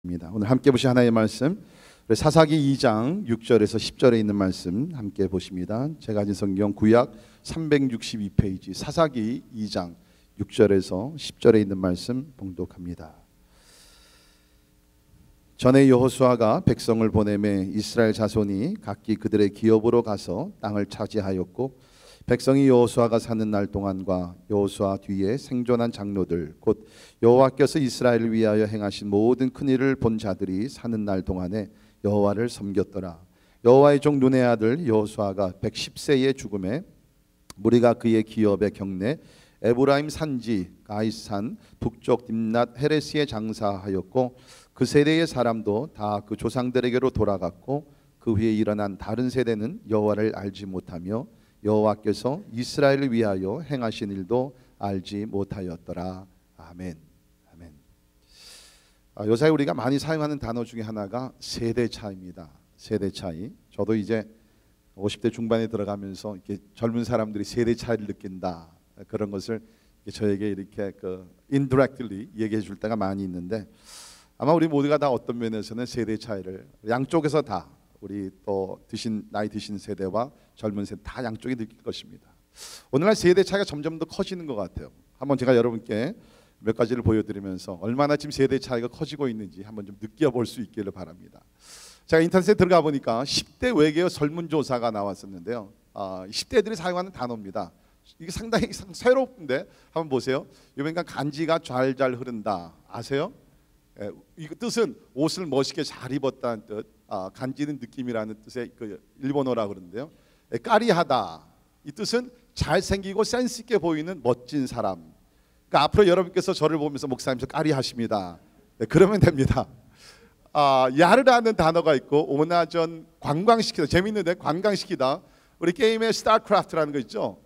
오늘 함께 보실 하나님의 말씀 사사기 2장 6절에서 10절에 있는 말씀 함께 보십니다. 제가 가진 성경 구약 362페이지 사사기 2장 6절에서 10절에 있는 말씀 봉독합니다. 전에 여호수아가 백성을 보내매 이스라엘 자손이 각기 그들의 기업으로 가서 땅을 차지하였고 백성이 여호수아가 사는 날 동안과 여호수아 뒤에 생존한 장로들 곧 여호와께서 이스라엘을 위하여 행하신 모든 큰 일을 본 자들이 사는 날 동안에 여호와를 섬겼더라. 여호와의 종 눈의 아들 여호수아가 110세에 죽음에 무리가 그의 기업에 경내 에브라임 산지 가이산 북쪽 딥낫 헤레스에 장사하였고 그 세대의 사람도 다 그 조상들에게로 돌아갔고 그 후에 일어난 다른 세대는 여호와를 알지 못하며 여호와께서 이스라엘을 위하여 행하신 일도 알지 못하였더라. 아멘. 아멘. 요새 우리가 많이 사용하는 단어 중에 하나가 세대 차이입니다. 세대 차이. 저도 이제 50대 중반에 들어가면서 이렇게 젊은 사람들이 세대 차이를 느낀다 그런 것을 저에게 이렇게 indirectly 얘기해 줄 때가 많이 있는데 아마 우리 모두가 다 어떤 면에서는 세대 차이를 양쪽에서 다 우리 또 나이 드신 세대와 젊은 세대 다 양쪽이 느낄 것입니다. 오늘날 세대 차이가 점점 더 커지는 것 같아요. 한번 제가 여러분께 몇 가지를 보여드리면서 얼마나 지금 세대 차이가 커지고 있는지 한번 좀 느껴볼 수 있기를 바랍니다. 제가 인터넷에 들어가 보니까 10대 외계어 설문조사가 나왔었는데요. 10대들이 사용하는 단어입니다. 이게 상당히 새롭은데 한번 보세요. 이번에 간지가 잘잘 흐른다 아세요? 이 뜻은 옷을 멋있게 잘 입었다는 뜻. 간지는 느낌이라는 뜻의 일본어라고 그러는데요. 까리하다 이 뜻은 잘생기고 센스 있게 보이는 멋진 사람. 그러니까 앞으로 여러분께서 저를 보면서 목사님 저 까리하십니다. 그러면 됩니다. 야르라는 단어가 있고 오나전 관광시키다 재밌는데 관광시키다. 우리 게임의 스타크래프트라는 거 있죠.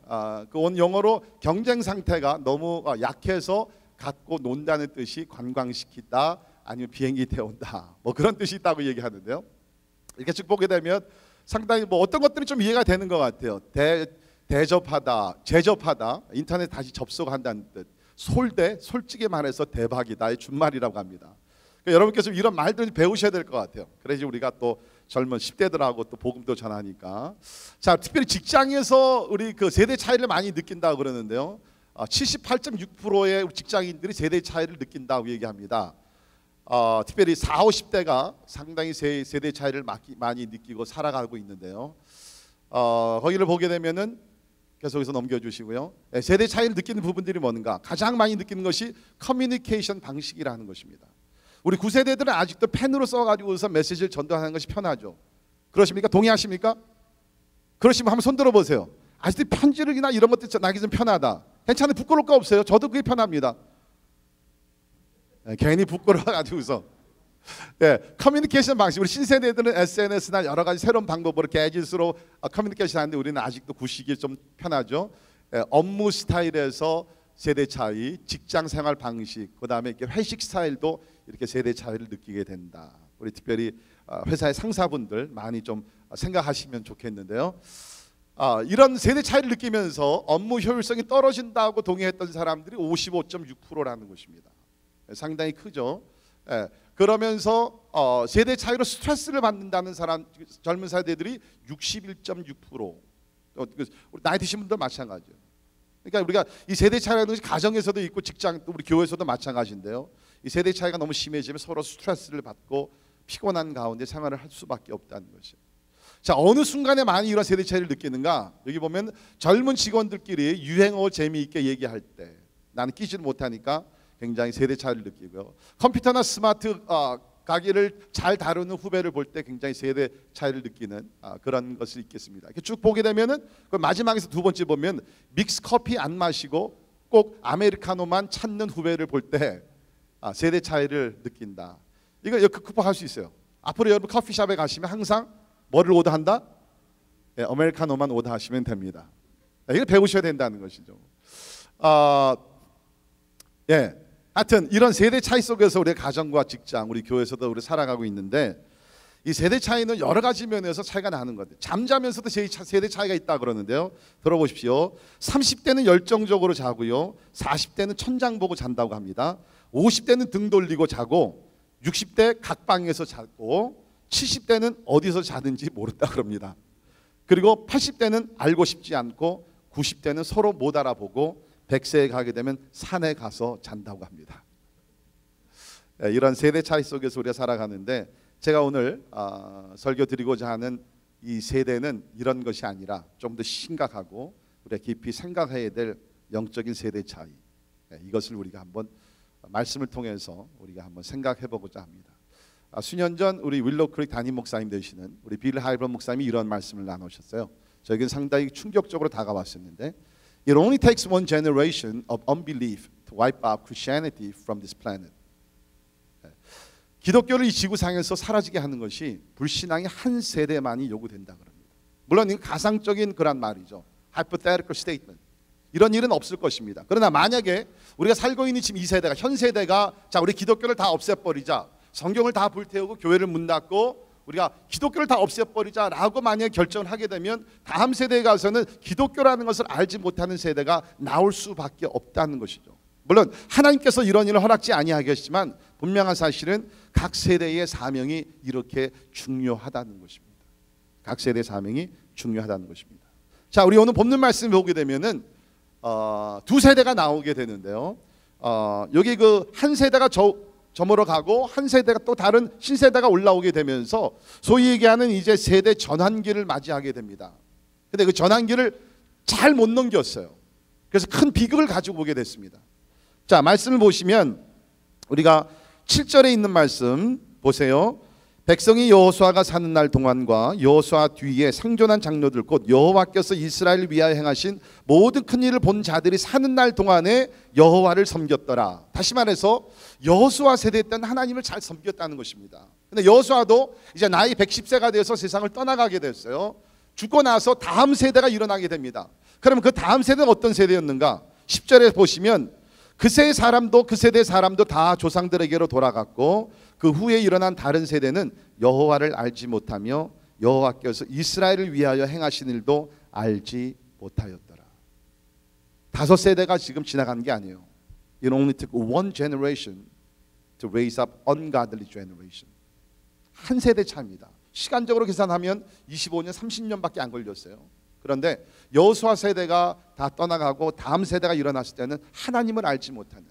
그 원 영어로 경쟁 상태가 너무 약해서 갖고 논다는 뜻이 관광시키다 아니면 비행기 태운다 뭐 그런 뜻이 있다고 얘기하는데요. 이렇게 쭉 보게 되면 상당히 뭐 어떤 것들이 좀 이해가 되는 것 같아요. 대접하다, 제접하다, 인터넷 다시 접속한다는 뜻. 솔직히 말해서 대박이다의 준말이라고 합니다. 그러니까 여러분께서 이런 말들 배우셔야 될 것 같아요. 그래야지 우리가 또 젊은 10대들하고 또 복음도 전하니까. 자, 특별히 직장에서 우리 그 세대 차이를 많이 느낀다고 그러는데요. 78.6%의 직장인들이 세대 차이를 느낀다고 얘기합니다. 특별히 40, 50대가 상당히 세대 차이를 많이 느끼고 살아가고 있는데요. 거기를 보게 되면은 계속해서 넘겨주시고요. 세대 차이를 느끼는 부분들이 뭔가 가장 많이 느끼는 것이 커뮤니케이션 방식이라는 것입니다. 우리 9세대들은 아직도 펜으로 써가지고서 메시지를 전달하는 것이 편하죠. 그러십니까? 동의하십니까? 그러시면 한번 손 들어보세요. 아직도 편지를이나 이런 것들 나기 좀 편하다. 괜찮아요. 부끄러울 거 없어요. 저도 그게 편합니다. 괜히 부끄러워가지고서 커뮤니케이션 방식 우리 신세대들은 SNS나 여러 가지 새로운 방법으로 개짓으로 커뮤니케이션 하는데 우리는 아직도 구식이 좀 편하죠. 업무 스타일에서 세대 차이, 직장 생활 방식, 그 다음에 이렇게 회식 스타일도 이렇게 세대 차이를 느끼게 된다. 우리 특별히 회사의 상사분들 많이 좀 생각하시면 좋겠는데요. 이런 세대 차이를 느끼면서 업무 효율성이 떨어진다고 동의했던 사람들이 55.6%라는 것입니다. 상당히 크죠. 그러면서 세대 차이로 스트레스를 받는다는 사람 젊은 세대들이 61.6%. 우리 나이 드신 분들 마찬가지예요. 그러니까 우리가 이 세대 차이라는 것이 가정에서도 있고 직장 또 우리 교회에서도 마찬가지인데요. 이 세대 차이가 너무 심해지면 서로 스트레스를 받고 피곤한 가운데 생활을 할 수밖에 없다는 것이에요. 자, 어느 순간에 많이 이런 세대 차이를 느끼는가? 여기 보면 젊은 직원들끼리 유행어 재미있게 얘기할 때 나는 끼지를 못하니까 굉장히 세대 차이를 느끼고요. 컴퓨터나 스마트 가기를 잘 다루는 후배를 볼 때 굉장히 세대 차이를 느끼는 그런 것이 있겠습니다. 이렇게 쭉 보게 되면은 그 마지막에서 두 번째 보면 믹스 커피 안 마시고 꼭 아메리카노만 찾는 후배를 볼 때 세대 차이를 느낀다. 이거 극복할 수 있어요. 앞으로 여러분 커피숍에 가시면 항상 뭐를 오더한다? 아메리카노만 오더하시면 됩니다. 이걸 배우셔야 된다는 것이죠. 하여튼 이런 세대 차이 속에서 우리 가정과 직장, 우리 교회에서도 우리 살아가고 있는데 이 세대 차이는 여러 가지 면에서 차이가 나는 것 같아요. 잠자면서도 세대 차이가 있다 그러는데요. 들어보십시오. 30대는 열정적으로 자고요. 40대는 천장 보고 잔다고 합니다. 50대는 등 돌리고 자고 60대 각 방에서 자고 70대는 어디서 자든지 모른다 그럽니다. 그리고 80대는 알고 싶지 않고 90대는 서로 못 알아보고 100세에 가게 되면 산에 가서 잔다고 합니다. 이런 세대 차이 속에서 우리가 살아가는데, 제가 오늘 설교 드리고자 하는 이 세대는 이런 것이 아니라 좀 더 심각하고 우리가 깊이 생각해야 될 영적인 세대 차이, 이것을 우리가 한번 말씀을 통해서 우리가 한번 생각해 보고자 합니다. 수년 전 우리 윌로크릭 담임 목사님 되시는 우리 빌 하이번 목사님이 이런 말씀을 나누셨어요. 저에겐 상당히 충격적으로 다가왔었는데, It only takes one generation of unbelief to wipe out Christianity from this planet. 기독교를 이 지구상에서 사라지게 하는 것이 불신앙의 한 세대만이 요구된다 그럽니다. 물론 이건 가상적인 그런 말이죠. Hypothetical statement. 이런 일은 없을 것입니다. 그러나 만약에 우리가 살고 있는 지금 이 세대가, 현 세대가 자 우리 기독교를 다 없애버리자, 성경을 다 불태우고 교회를 문 닫고 우리가 기독교를 다 없애버리자라고 만약에 결정을 하게 되면 다음 세대에 가서는 기독교라는 것을 알지 못하는 세대가 나올 수밖에 없다는 것이죠. 물론 하나님께서 이런 일을 허락지 아니하겠지만 분명한 사실은 각 세대의 사명이 이렇게 중요하다는 것입니다. 각 세대의 사명이 중요하다는 것입니다. 자, 우리 오늘 본문 말씀 보게 되면은 두 세대가 나오게 되는데요. 여기 그 한 세대가 저물어 가고 한 세대가 또 다른 신세대가 올라오게 되면서 소위 얘기하는 이제 세대 전환기를 맞이하게 됩니다. 근데 그 전환기를 잘 못 넘겼어요. 그래서 큰 비극을 가지고 오게 됐습니다. 자, 말씀을 보시면 우리가 7절에 있는 말씀 보세요. 백성이 여호수아가 사는 날 동안과 여호수아 뒤에 생존한 장로들 곧 여호와께서 이스라엘을 위하여 행하신 모든 큰 일을 본 자들이 사는 날 동안에 여호와를 섬겼더라. 다시 말해서 여호수아 세대 때는 하나님을 잘 섬겼다는 것입니다. 근데 여호수아도 이제 나이 110세가 돼서 세상을 떠나가게 됐어요. 죽고 나서 다음 세대가 일어나게 됩니다. 그러면 그 다음 세대는 어떤 세대였는가? 10절에 보시면 그 세대 사람도 다 조상들에게로 돌아갔고 그 후에 일어난 다른 세대는 여호와를 알지 못하며 여호와께서 이스라엘을 위하여 행하신 일도 알지 못하였더라. 5세대가 지금 지나간 게 아니에요. It only took one generation to raise up ungodly generation. 한 세대 차입니다. 시간적으로 계산하면 25년, 30년밖에 안 걸렸어요. 그런데 여호수아 세대가 다 떠나가고 다음 세대가 일어났을 때는 하나님을 알지 못하는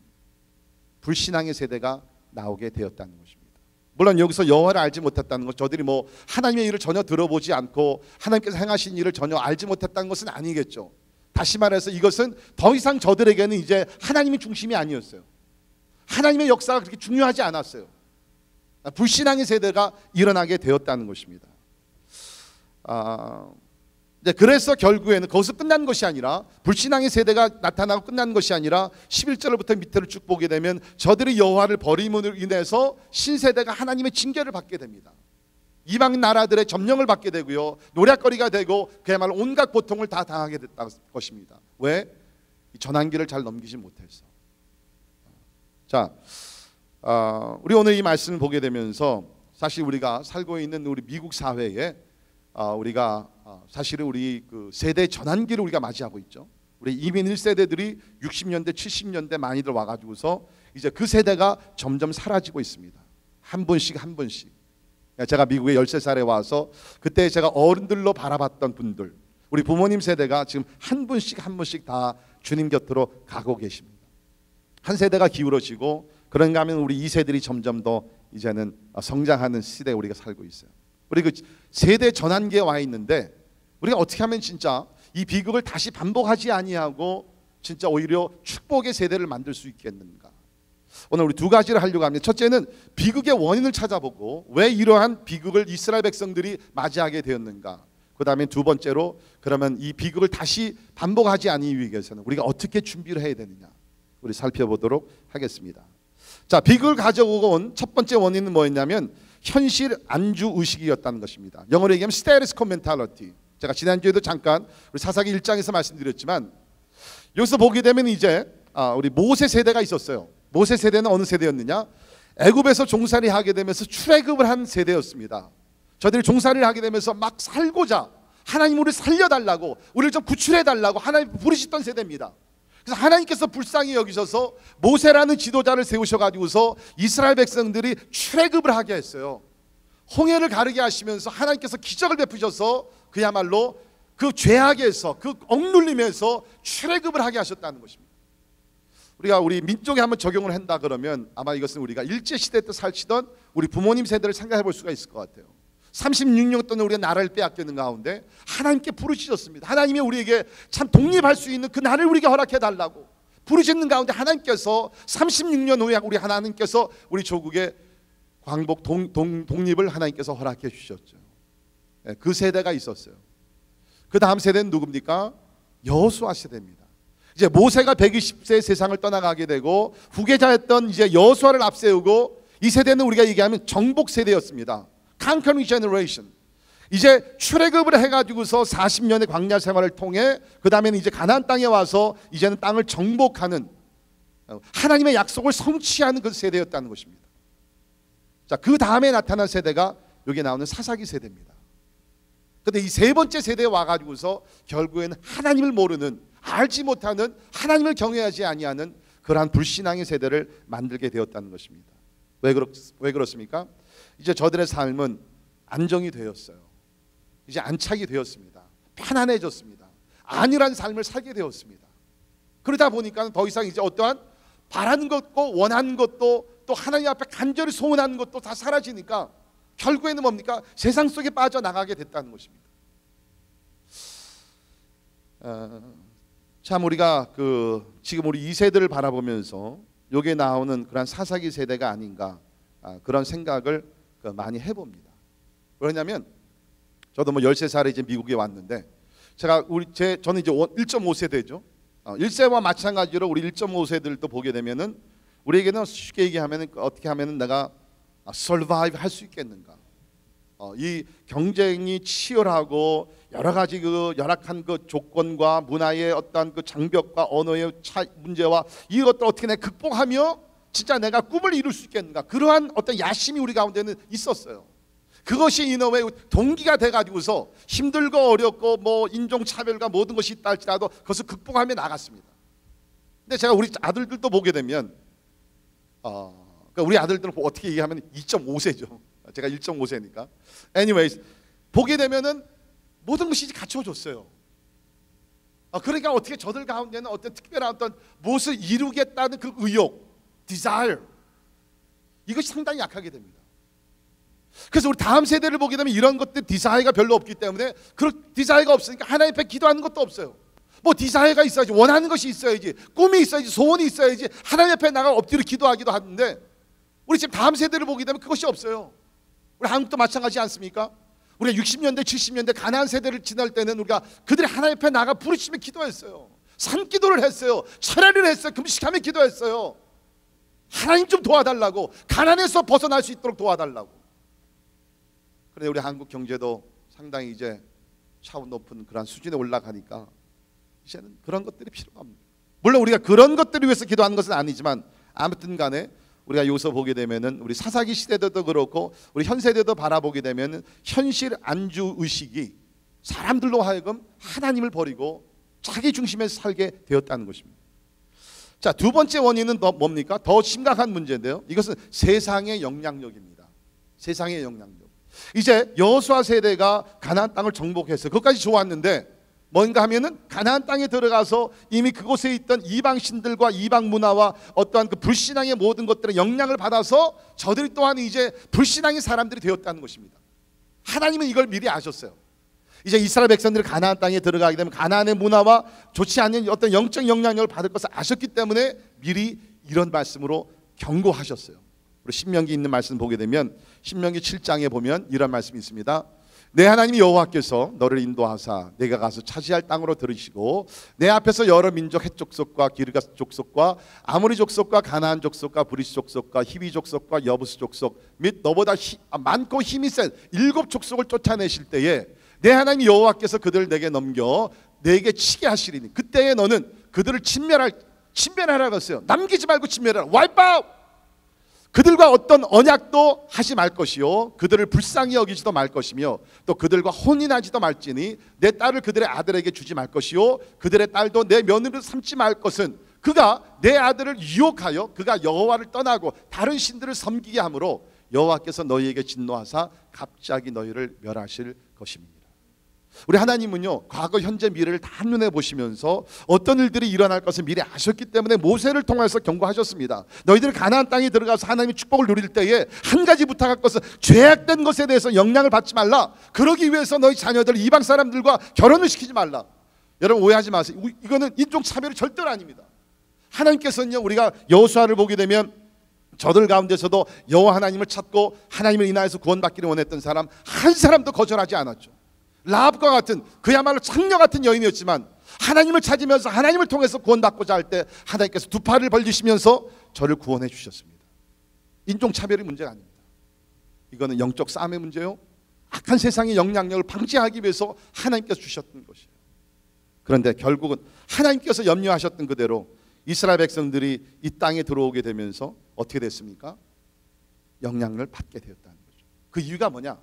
불신앙의 세대가 나오게 되었다는 것입니다. 물론 여기서 여호와를 알지 못했다는 것, 저들이 뭐 하나님의 일을 전혀 들어보지 않고 하나님께서 행하신 일을 전혀 알지 못했다는 것은 아니겠죠. 다시 말해서 이것은 더 이상 저들에게는 이제 하나님이 중심이 아니었어요. 하나님의 역사가 그렇게 중요하지 않았어요. 불신앙의 세대가 일어나게 되었다는 것입니다. 그래서 결국에는 거기서 끝난 것이 아니라 불신앙의 세대가 나타나고 끝난 것이 아니라 11절부터 밑으로 쭉 보게 되면 저들이 여호와를 버림으로 인해서 신세대가 하나님의 징계를 받게 됩니다. 이방 나라들의 점령을 받게 되고요, 노략거리가 되고 그야말로 온갖 고통을 다 당하게 됐다는 것입니다. 왜? 전환기를 잘 넘기지 못해서. 자, 우리 오늘 이 말씀을 보게 되면서 사실 우리가 살고 있는 우리 미국 사회에 우리가 사실은 우리 그 세대 전환기를 우리가 맞이하고 있죠. 우리 이민 1세대들이 60년대 70년대 많이들 와가지고서 이제 그 세대가 점점 사라지고 있습니다. 한 분씩 한 분씩. 제가 미국에 13살에 와서 그때 제가 어른들로 바라봤던 분들, 우리 부모님 세대가 지금 한 분씩 한 분씩 다 주님 곁으로 가고 계십니다. 한 세대가 기울어지고 그런가 하면 우리 2세들이 점점 더 이제는 성장하는 시대에 우리가 살고 있어요. 우리 그 세대 전환기에 와 있는데 우리가 어떻게 하면 진짜 이 비극을 다시 반복하지 아니하고 진짜 오히려 축복의 세대를 만들 수 있겠는가? 오늘 우리 두 가지를 하려고 합니다. 첫째는 비극의 원인을 찾아보고 왜 이러한 비극을 이스라엘 백성들이 맞이하게 되었는가? 그 다음에 두 번째로 그러면 이 비극을 다시 반복하지 않기 위해서는 우리가 어떻게 준비를 해야 되느냐? 우리 살펴보도록 하겠습니다. 자, 비극을 가져오고 온 첫 번째 원인은 뭐였냐면 현실 안주 의식이었다는 것입니다. 영어로 얘기하면 status quo mentality. 제가 지난주에도 잠깐 우리 사사기 1장에서 말씀드렸지만 여기서 보게 되면 이제 우리 모세 세대가 있었어요. 모세 세대는 어느 세대였느냐? 애굽에서 종살이 하게 되면서 출애굽을 한 세대였습니다. 저들이 종살이를 하게 되면서 막 살고자 하나님 우리를 살려달라고, 우리를 좀 구출해달라고 하나님 부르시던 세대입니다. 그래서 하나님께서 불쌍히 여기셔서 모세라는 지도자를 세우셔가지고서 이스라엘 백성들이 출애굽을 하게 했어요. 홍해를 가르게 하시면서 하나님께서 기적을 베푸셔서 그야말로 그 죄악에서, 그 억눌림에서 출애굽을 하게 하셨다는 것입니다. 우리가 우리 민족에 한번 적용을 한다 그러면 아마 이것은 우리가 일제시대 때 살치던 우리 부모님 세대를 생각해 볼 수가 있을 것 같아요. 36년 동안 우리가 나라를 빼앗기는 가운데 하나님께 부르짖었습니다. 하나님이 우리에게 참 독립할 수 있는 그 날을 우리에게 허락해 달라고 부르짖는 가운데 하나님께서 36년 후에 우리 하나님께서 우리 조국의 광복 독립을 하나님께서 허락해 주셨죠. 그 세대가 있었어요. 그 다음 세대는 누굽니까? 여호수아 세대입니다. 이제 모세가 120세 세상을 떠나가게 되고 후계자였던 이제 여호수아를 앞세우고 이 세대는 우리가 얘기하면 정복 세대였습니다. Conquering generation. 이제 출애굽을 해가지고서 40년의 광야 생활을 통해 그 다음에는 이제 가나안 땅에 와서 이제는 땅을 정복하는 하나님의 약속을 성취하는 그 세대였다는 것입니다. 자, 그 다음에 나타난 세대가 여기 나오는 사사기 세대입니다. 근데 이 세 번째 세대에 와가지고서 결국에는 하나님을 모르는, 알지 못하는, 하나님을 경외하지 아니하는 그러한 불신앙의 세대를 만들게 되었다는 것입니다. 왜 그렇습니까? 이제 저들의 삶은 안정이 되었어요. 이제 안착이 되었습니다. 편안해졌습니다. 안일한 삶을 살게 되었습니다. 그러다 보니까 더 이상 이제 어떠한 바라는 것도 원하는 것도 또 하나님 앞에 간절히 소원하는 것도 다 사라지니까 결국에는 뭡니까? 세상 속에 빠져나가게 됐다는 것입니다. 참 우리가 지금 우리 2세들을 바라보면서 여기에 나오는 그런 사사기 세대가 아닌가 그런 생각을 많이 해봅니다. 왜냐하면 저도 뭐 13살에 이제 미국에 왔는데 저는 이제 1.5세대죠. 1세와 마찬가지로 우리 1.5세들도 보게 되면은 우리에게는 쉽게 얘기하면은 어떻게 하면은 내가 survive 할 수 있겠는가? 이 경쟁이 치열하고 여러 가지 그 열악한 그 조건과 문화의 어떠한 그 장벽과 언어의 문제와 이것들 어떻게 내가 극복하며 진짜 내가 꿈을 이룰 수 있겠는가? 그러한 어떤 야심이 우리 가운데는 있었어요. 그것이 이놈의 동기가 돼가지고서 힘들고 어렵고 뭐 인종차별과 모든 것이 있다 할지라도 그것을 극복하며 나갔습니다. 근데 제가 우리 아들들도 보게 되면 그러니까 우리 아들들은 어떻게 얘기하면 2.5세죠. 제가 1.5세니까. anyways 보게 되면은 모든 것이 갖춰졌어요. 그러니까 어떻게 저들 가운데는 어떤 특별한 어떤 무엇을 이루겠다는 그 의욕, desire 이것이 상당히 약하게 됩니다. 그래서 우리 다음 세대를 보게 되면 이런 것들 디자이어가 별로 없기 때문에 그런 디자이어가 없으니까 하나님 앞에 기도하는 것도 없어요. 뭐 디자이어가 있어야지, 원하는 것이 있어야지, 꿈이 있어야지, 소원이 있어야지 하나님 앞에 나가 엎드려 기도하기도 하는데 우리 지금 다음 세대를 보게 되면 그것이 없어요. 우리 한국도 마찬가지 않습니까? 우리가 60년대 70년대 가나안 세대를 지날 때는 우리가 그들이 하나님 앞에 나가 부르시며 기도했어요. 산기도를 했어요. 철야를 했어요. 금식하며 기도했어요. 하나님 좀 도와달라고, 가난에서 벗어날 수 있도록 도와달라고. 그런데 우리 한국 경제도 상당히 이제 차원 높은 그런 수준에 올라가니까 이제는 그런 것들이 필요가 없습니다. 물론 우리가 그런 것들을 위해서 기도하는 것은 아니지만 아무튼 간에 우리가 여기서 보게 되면은 우리 사사기 시대도 그렇고 우리 현 세대도 바라보게 되면은 현실 안주 의식이 사람들로 하여금 하나님을 버리고 자기 중심에 살게 되었다는 것입니다. 자, 두 번째 원인은 뭡니까? 더 심각한 문제인데요. 이것은 세상의 영향력입니다. 세상의 영향력. 이제 여호수아 세대가 가나안 땅을 정복해서 그것까지 좋았는데 뭔가 하면은 가나안 땅에 들어가서 이미 그곳에 있던 이방 신들과 이방 문화와 어떠한 그 불신앙의 모든 것들의 영향을 받아서 저들이 또한 이제 불신앙의 사람들이 되었다는 것입니다. 하나님은 이걸 미리 아셨어요. 이제 이스라엘 백성들이 가나안 땅에 들어가게 되면 가나안의 문화와 좋지 않은 어떤 영적 영향력을 받을 것을 아셨기 때문에 미리 이런 말씀으로 경고하셨어요. 우리 신명기 있는 말씀 보게 되면 신명기 7장에 보면 이런 말씀이 있습니다. 내 하나님 여호와께서 너를 인도하사 내가 가서 차지할 땅으로 들으시고 내 앞에서 여러 민족 헷 족속과 기르가스 족속과 아모리 족속과 가나안 족속과 브리스 족속과 히비 족속과 여부스 족속 및 너보다 많고 힘이 센 7 족속을 쫓아내실 때에 내 하나님 여호와께서 그들을 내게 넘겨 내게 치게 하시리니 그때에 너는 그들을 침멸하라고 했어요. 남기지 말고 침멸하라. 와이프 아웃. 그들과 어떤 언약도 하지 말 것이요 그들을 불쌍히 여기지도 말 것이며 또 그들과 혼인하지도 말지니 내 딸을 그들의 아들에게 주지 말 것이요 그들의 딸도 내 며느리로 삼지 말 것은 그가 내 아들을 유혹하여 그가 여호와를 떠나고 다른 신들을 섬기게 하므로 여호와께서 너희에게 진노하사 갑자기 너희를 멸하실 것입니다. 우리 하나님은요 과거 현재 미래를 다 한눈에 보시면서 어떤 일들이 일어날 것을 미리 아셨기 때문에 모세를 통해서 경고하셨습니다. 너희들이 가나안 땅에 들어가서 하나님의 축복을 누릴 때에 한 가지 부탁할 것은 죄악된 것에 대해서 영향을 받지 말라. 그러기 위해서 너희 자녀들 이방 사람들과 결혼을 시키지 말라. 여러분 오해하지 마세요. 이거는 인종 차별이 절대로 아닙니다. 하나님께서는요 우리가 여호수아를 보게 되면 저들 가운데서도 여호와 하나님을 찾고 하나님을 인하여서 구원받기를 원했던 사람 한 사람도 거절하지 않았죠. 라합과 같은 그야말로 창녀 같은 여인이었지만 하나님을 찾으면서 하나님을 통해서 구원받고자 할 때 하나님께서 두 팔을 벌리시면서 저를 구원해 주셨습니다. 인종차별이 문제가 아닙니다. 이거는 영적 싸움의 문제요 악한 세상의 영향력을 방지하기 위해서 하나님께서 주셨던 것이에요. 그런데 결국은 하나님께서 염려하셨던 그대로 이스라엘 백성들이 이 땅에 들어오게 되면서 어떻게 됐습니까? 영향력을 받게 되었다는 거죠. 그 이유가 뭐냐?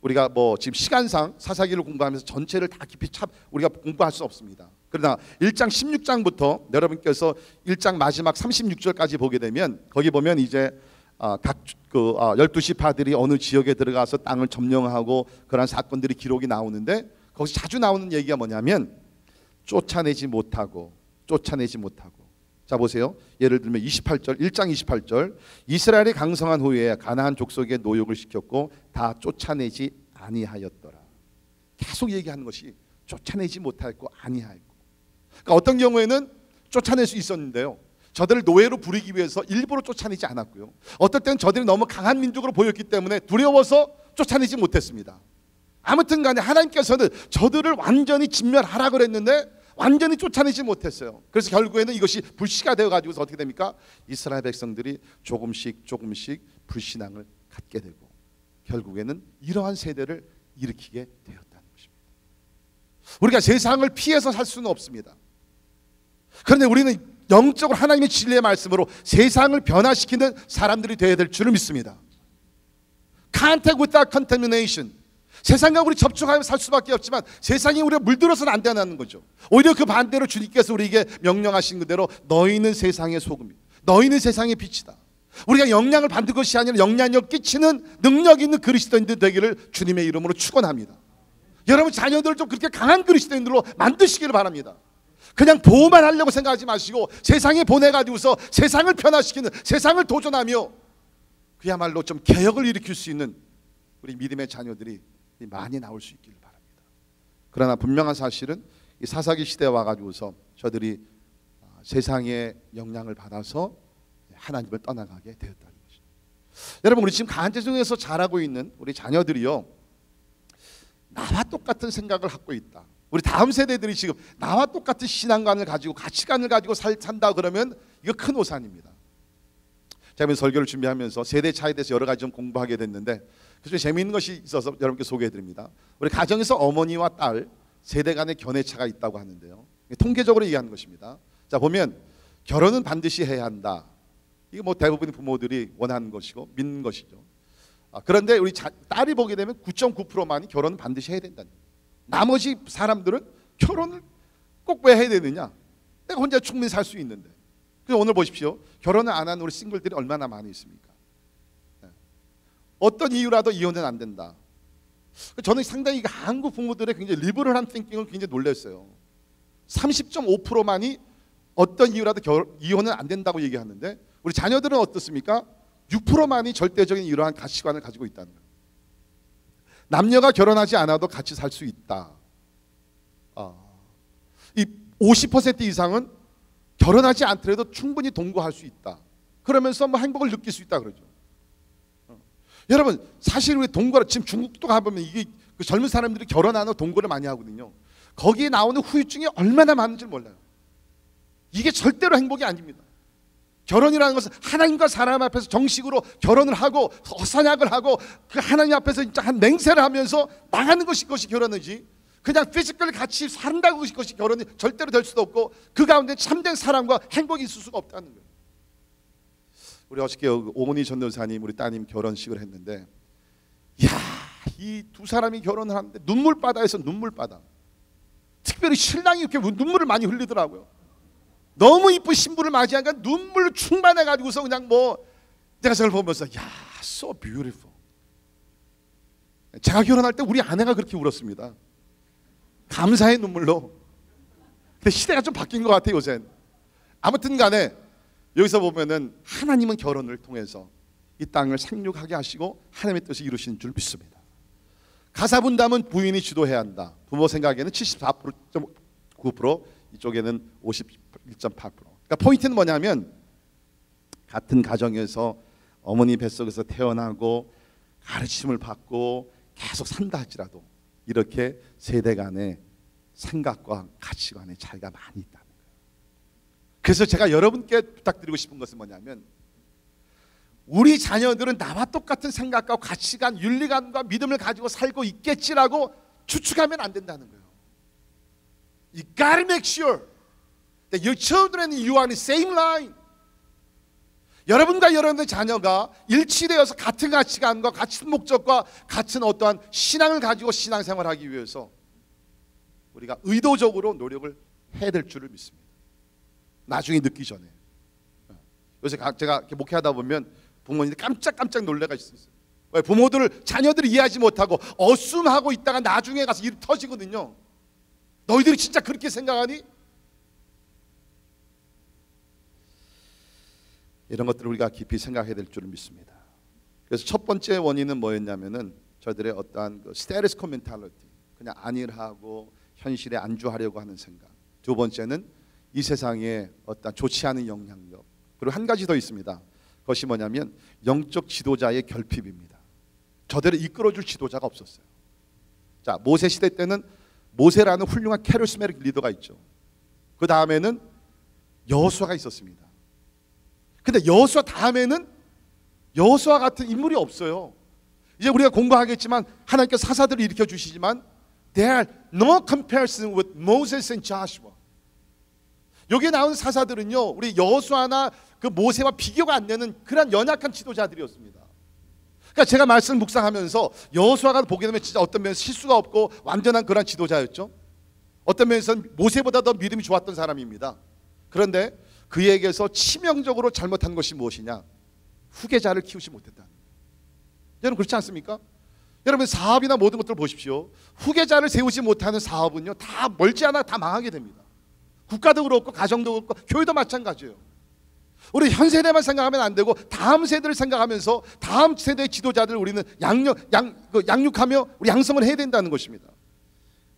우리가 지금 시간상 사사기를 공부하면서 전체를 다 깊이 우리가 공부할 수 없습니다. 그러나 1장 16장부터 여러분께서 1장 마지막 36절까지 보게 되면 거기 보면 이제 각 12지파들이 어느 지역에 들어가서 땅을 점령하고 그런 사건들이 기록이 나오는데 거기서 자주 나오는 얘기가 뭐냐면 쫓아내지 못하고 자 보세요. 예를 들면 28절 1장 28절 이스라엘이 강성한 후에 가나안 족속에 노역을 시켰고 다 쫓아내지 아니하였더라. 계속 얘기하는 것이 쫓아내지 못하였고 아니하였고. 그러니까 어떤 경우에는 쫓아낼 수 있었는데요. 저들을 노예로 부리기 위해서 일부러 쫓아내지 않았고요. 어떨 때는 저들이 너무 강한 민족으로 보였기 때문에 두려워서 쫓아내지 못했습니다. 아무튼 간에 하나님께서는 저들을 완전히 진멸하라 그랬는데 완전히 쫓아내지 못했어요. 그래서 결국에는 이것이 불씨가 되어가지고서 어떻게 됩니까? 이스라엘 백성들이 조금씩 불신앙을 갖게 되고 결국에는 이러한 세대를 일으키게 되었다는 것입니다. 우리가 세상을 피해서 살 수는 없습니다. 그런데 우리는 영적으로 하나님의 진리의 말씀으로 세상을 변화시키는 사람들이 되어야 될 줄을 믿습니다. Contact without contamination. 세상과 우리 접촉하며 살 수밖에 없지만 세상에 우리가 물들어서는 안 된다는 거죠. 오히려 그 반대로 주님께서 우리에게 명령하신 그대로 너희는 세상의 소금이다. 너희는 세상의 빛이다. 우리가 영향을 받는 것이 아니라 영향력 끼치는 능력 있는 그리스도인들 되기를 주님의 이름으로 축원합니다. 여러분 자녀들을 좀 그렇게 강한 그리스도인들로 만드시기를 바랍니다. 그냥 보호만 하려고 생각하지 마시고 세상에 보내가지고서 세상을 변화시키는 세상을 도전하며 그야말로 좀 개혁을 일으킬 수 있는 우리 믿음의 자녀들이 많이 나올 수 있기를 바랍니다. 그러나 분명한 사실은 이 사사기 시대에 와가지고서 저들이 세상의 영향을 받아서 하나님을 떠나가게 되었다는 것입니다. 여러분 우리 지금 가정에서 자라고 있는 우리 자녀들이요 나와 똑같은 생각을 갖고 있다. 우리 다음 세대들이 지금 나와 똑같은 신앙관을 가지고 가치관을 가지고 산다 그러면 이거 큰 오산입니다. 제가 설교를 준비하면서 세대 차이에 대해서 여러 가지 좀 공부하게 됐는데 그중에 재미있는 것이 있어서 여러분께 소개해드립니다. 우리 가정에서 어머니와 딸 세대 간의 견해차가 있다고 하는데요. 통계적으로 얘기하는 것입니다. 자 보면 결혼은 반드시 해야 한다. 이게 대부분의 부모들이 원하는 것이고 믿는 것이죠. 그런데 우리 딸이 보게 되면 9.9%만이 결혼은 반드시 해야 된다. 나머지 사람들은 결혼을 꼭 왜 해야 되느냐? 내가 혼자 충분히 살 수 있는데. 그래서 오늘 보십시오. 결혼을 안 한 우리 싱글들이 얼마나 많이 있습니까? 어떤 이유라도 이혼은 안 된다. 저는 상당히 한국 부모들의 굉장히 리버럴한 띵킹을 굉장히 놀랐어요. 30.5%만이 어떤 이유라도 이혼은 안 된다고 얘기하는데 우리 자녀들은 어떻습니까? 6%만이 절대적인 이러한 가치관을 가지고 있다는 거예요. 남녀가 결혼하지 않아도 같이 살 수 있다. 이 50% 이상은 결혼하지 않더라도 충분히 동거할 수 있다. 그러면서 행복을 느낄 수 있다 그러죠. 여러분 사실 우리 동거를 지금 중국도 가보면 이게 그 젊은 사람들이 결혼 안 하고 동거를 많이 하거든요. 거기에 나오는 후유증이 얼마나 많은지 몰라요. 이게 절대로 행복이 아닙니다. 결혼이라는 것은 하나님과 사람 앞에서 정식으로 결혼을 하고 선약을 하고 그 하나님 앞에서 진짜 한 맹세를 하면서 나가는 것이 결혼이지 그냥 피지컬 같이 산다고 것이 결혼이 절대로 될 수도 없고 그 가운데 참된 사랑과 행복이 있을 수가 없다는 거예요. 우리 어저께 오은희 전도사님 우리 따님 결혼식을 했는데, 야, 이 두 사람이 결혼을 하는데 눈물바다에서 눈물바다. 특별히 신랑이 이렇게 눈물을 많이 흘리더라고요. 너무 이쁜 신부를 맞이하니까 눈물로 충만해가지고서 그냥 뭐 내가 저걸 보면서 야, so beautiful. 제가 결혼할 때 우리 아내가 그렇게 울었습니다. 감사의 눈물로. 근데 시대가 좀 바뀐 것 같아요 요새는. 아무튼 간에 여기서 보면은 하나님은 결혼을 통해서 이 땅을 생육하게 하시고 하나님의 뜻을 이루시는 줄 믿습니다. 가사 분담은 부인이 주도해야 한다. 부모 생각에는 74.9%, 이쪽에는 51.8%. 그러니까 포인트는 뭐냐면, 같은 가정에서 어머니 뱃속에서 태어나고 가르침을 받고 계속 산다 할지라도 이렇게 세대 간의 생각과 가치관의 차이가 많이 있다는 거예요. 그래서 제가 여러분께 부탁드리고 싶은 것은 뭐냐면, 우리 자녀들은 나와 똑같은 생각과 가치관, 윤리관과 믿음을 가지고 살고 있겠지라고 추측하면 안 된다는 거예요. You gotta make sure that your children and you are in the same line. 여러분과 여러분의 자녀가 일치되어서 같은 가치관과 같은 목적과 같은 어떠한 신앙을 가지고 신앙생활을 하기 위해서 우리가 의도적으로 노력을 해야 될 줄을 믿습니다. 나중에 늦기 전에. 요새 제가 이렇게 목회하다 보면 부모님들이 깜짝 놀래가 있어요. 왜? 부모들을 자녀들이 이해하지 못하고 어쌔하고 있다가 나중에 가서 일이 터지거든요. 너희들이 진짜 그렇게 생각하니? 이런 것들을 우리가 깊이 생각해야 될 줄을 믿습니다. 그래서 첫 번째 원인은 뭐였냐면은 저들의 어떠한 스테레스 코멘탈리티, 그냥 안일하고 현실에 안주하려고 하는 생각. 두 번째는 이 세상에 어떠한 좋지 않은 영향력. 그리고 한 가지 더 있습니다. 그것이 뭐냐면 영적 지도자의 결핍입니다. 저들을 이끌어줄 지도자가 없었어요. 자, 모세 시대 때는 모세라는 훌륭한 카리스마틱 리더가 있죠. 그 다음에는 여호수아가 있었습니다. 근데 여호수아 다음에는 여호수아 같은 인물이 없어요. 이제 우리가 공부하겠지만 하나님께서 사사들을 일으켜 주시지만 there are no comparison with Moses and Joshua. 여기에 나온 사사들은요, 우리 여호수아나 그 모세와 비교가 안 되는 그런 연약한 지도자들이었습니다. 그러니까 제가 말씀 묵상하면서 여호수아가 보게 되면 진짜 어떤 면에서 실수가 없고 완전한 그런 지도자였죠. 어떤 면에서는 모세보다 더 믿음이 좋았던 사람입니다. 그런데 그에게서 치명적으로 잘못한 것이 무엇이냐? 후계자를 키우지 못했다는 거예요. 여러분 그렇지 않습니까? 여러분 사업이나 모든 것들을 보십시오. 후계자를 세우지 못하는 사업은요, 다 멀지 않아 다 망하게 됩니다. 국가도 그렇고 가정도 그렇고 교회도 마찬가지예요. 우리 현 세대만 생각하면 안 되고 다음 세대를 생각하면서 다음 세대의 지도자들을 우리는 양육하며 우리 양성을 해야 된다는 것입니다.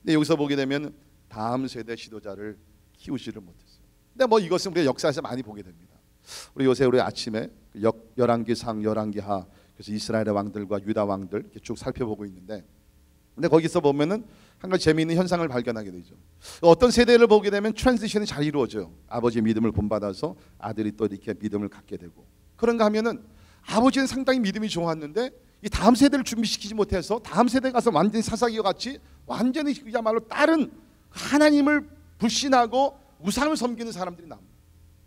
근데 여기서 보게 되면 다음 세대 지도자를 키우지를 못했어요. 근데 뭐 이것은 우리가 역사에서 많이 보게 됩니다. 우리 요새 우리 아침에 열왕기상, 열왕기하, 그래서 이스라엘의 왕들과 유다 왕들 이렇게 쭉 살펴보고 있는데, 근데 거기서 보면은 한 가지 재미있는 현상을 발견하게 되죠. 어떤 세대를 보게 되면 트랜지션이 잘 이루어져요. 아버지의 믿음을 본받아서 아들이 또 이렇게 믿음을 갖게 되고, 그런가 하면은 아버지는 상당히 믿음이 좋았는데 이 다음 세대를 준비시키지 못해서 다음 세대 가서 완전히 사사기와 같이 완전히 그야말로 다른 하나님을 불신하고 우상을 섬기는 사람들이 나옵니다.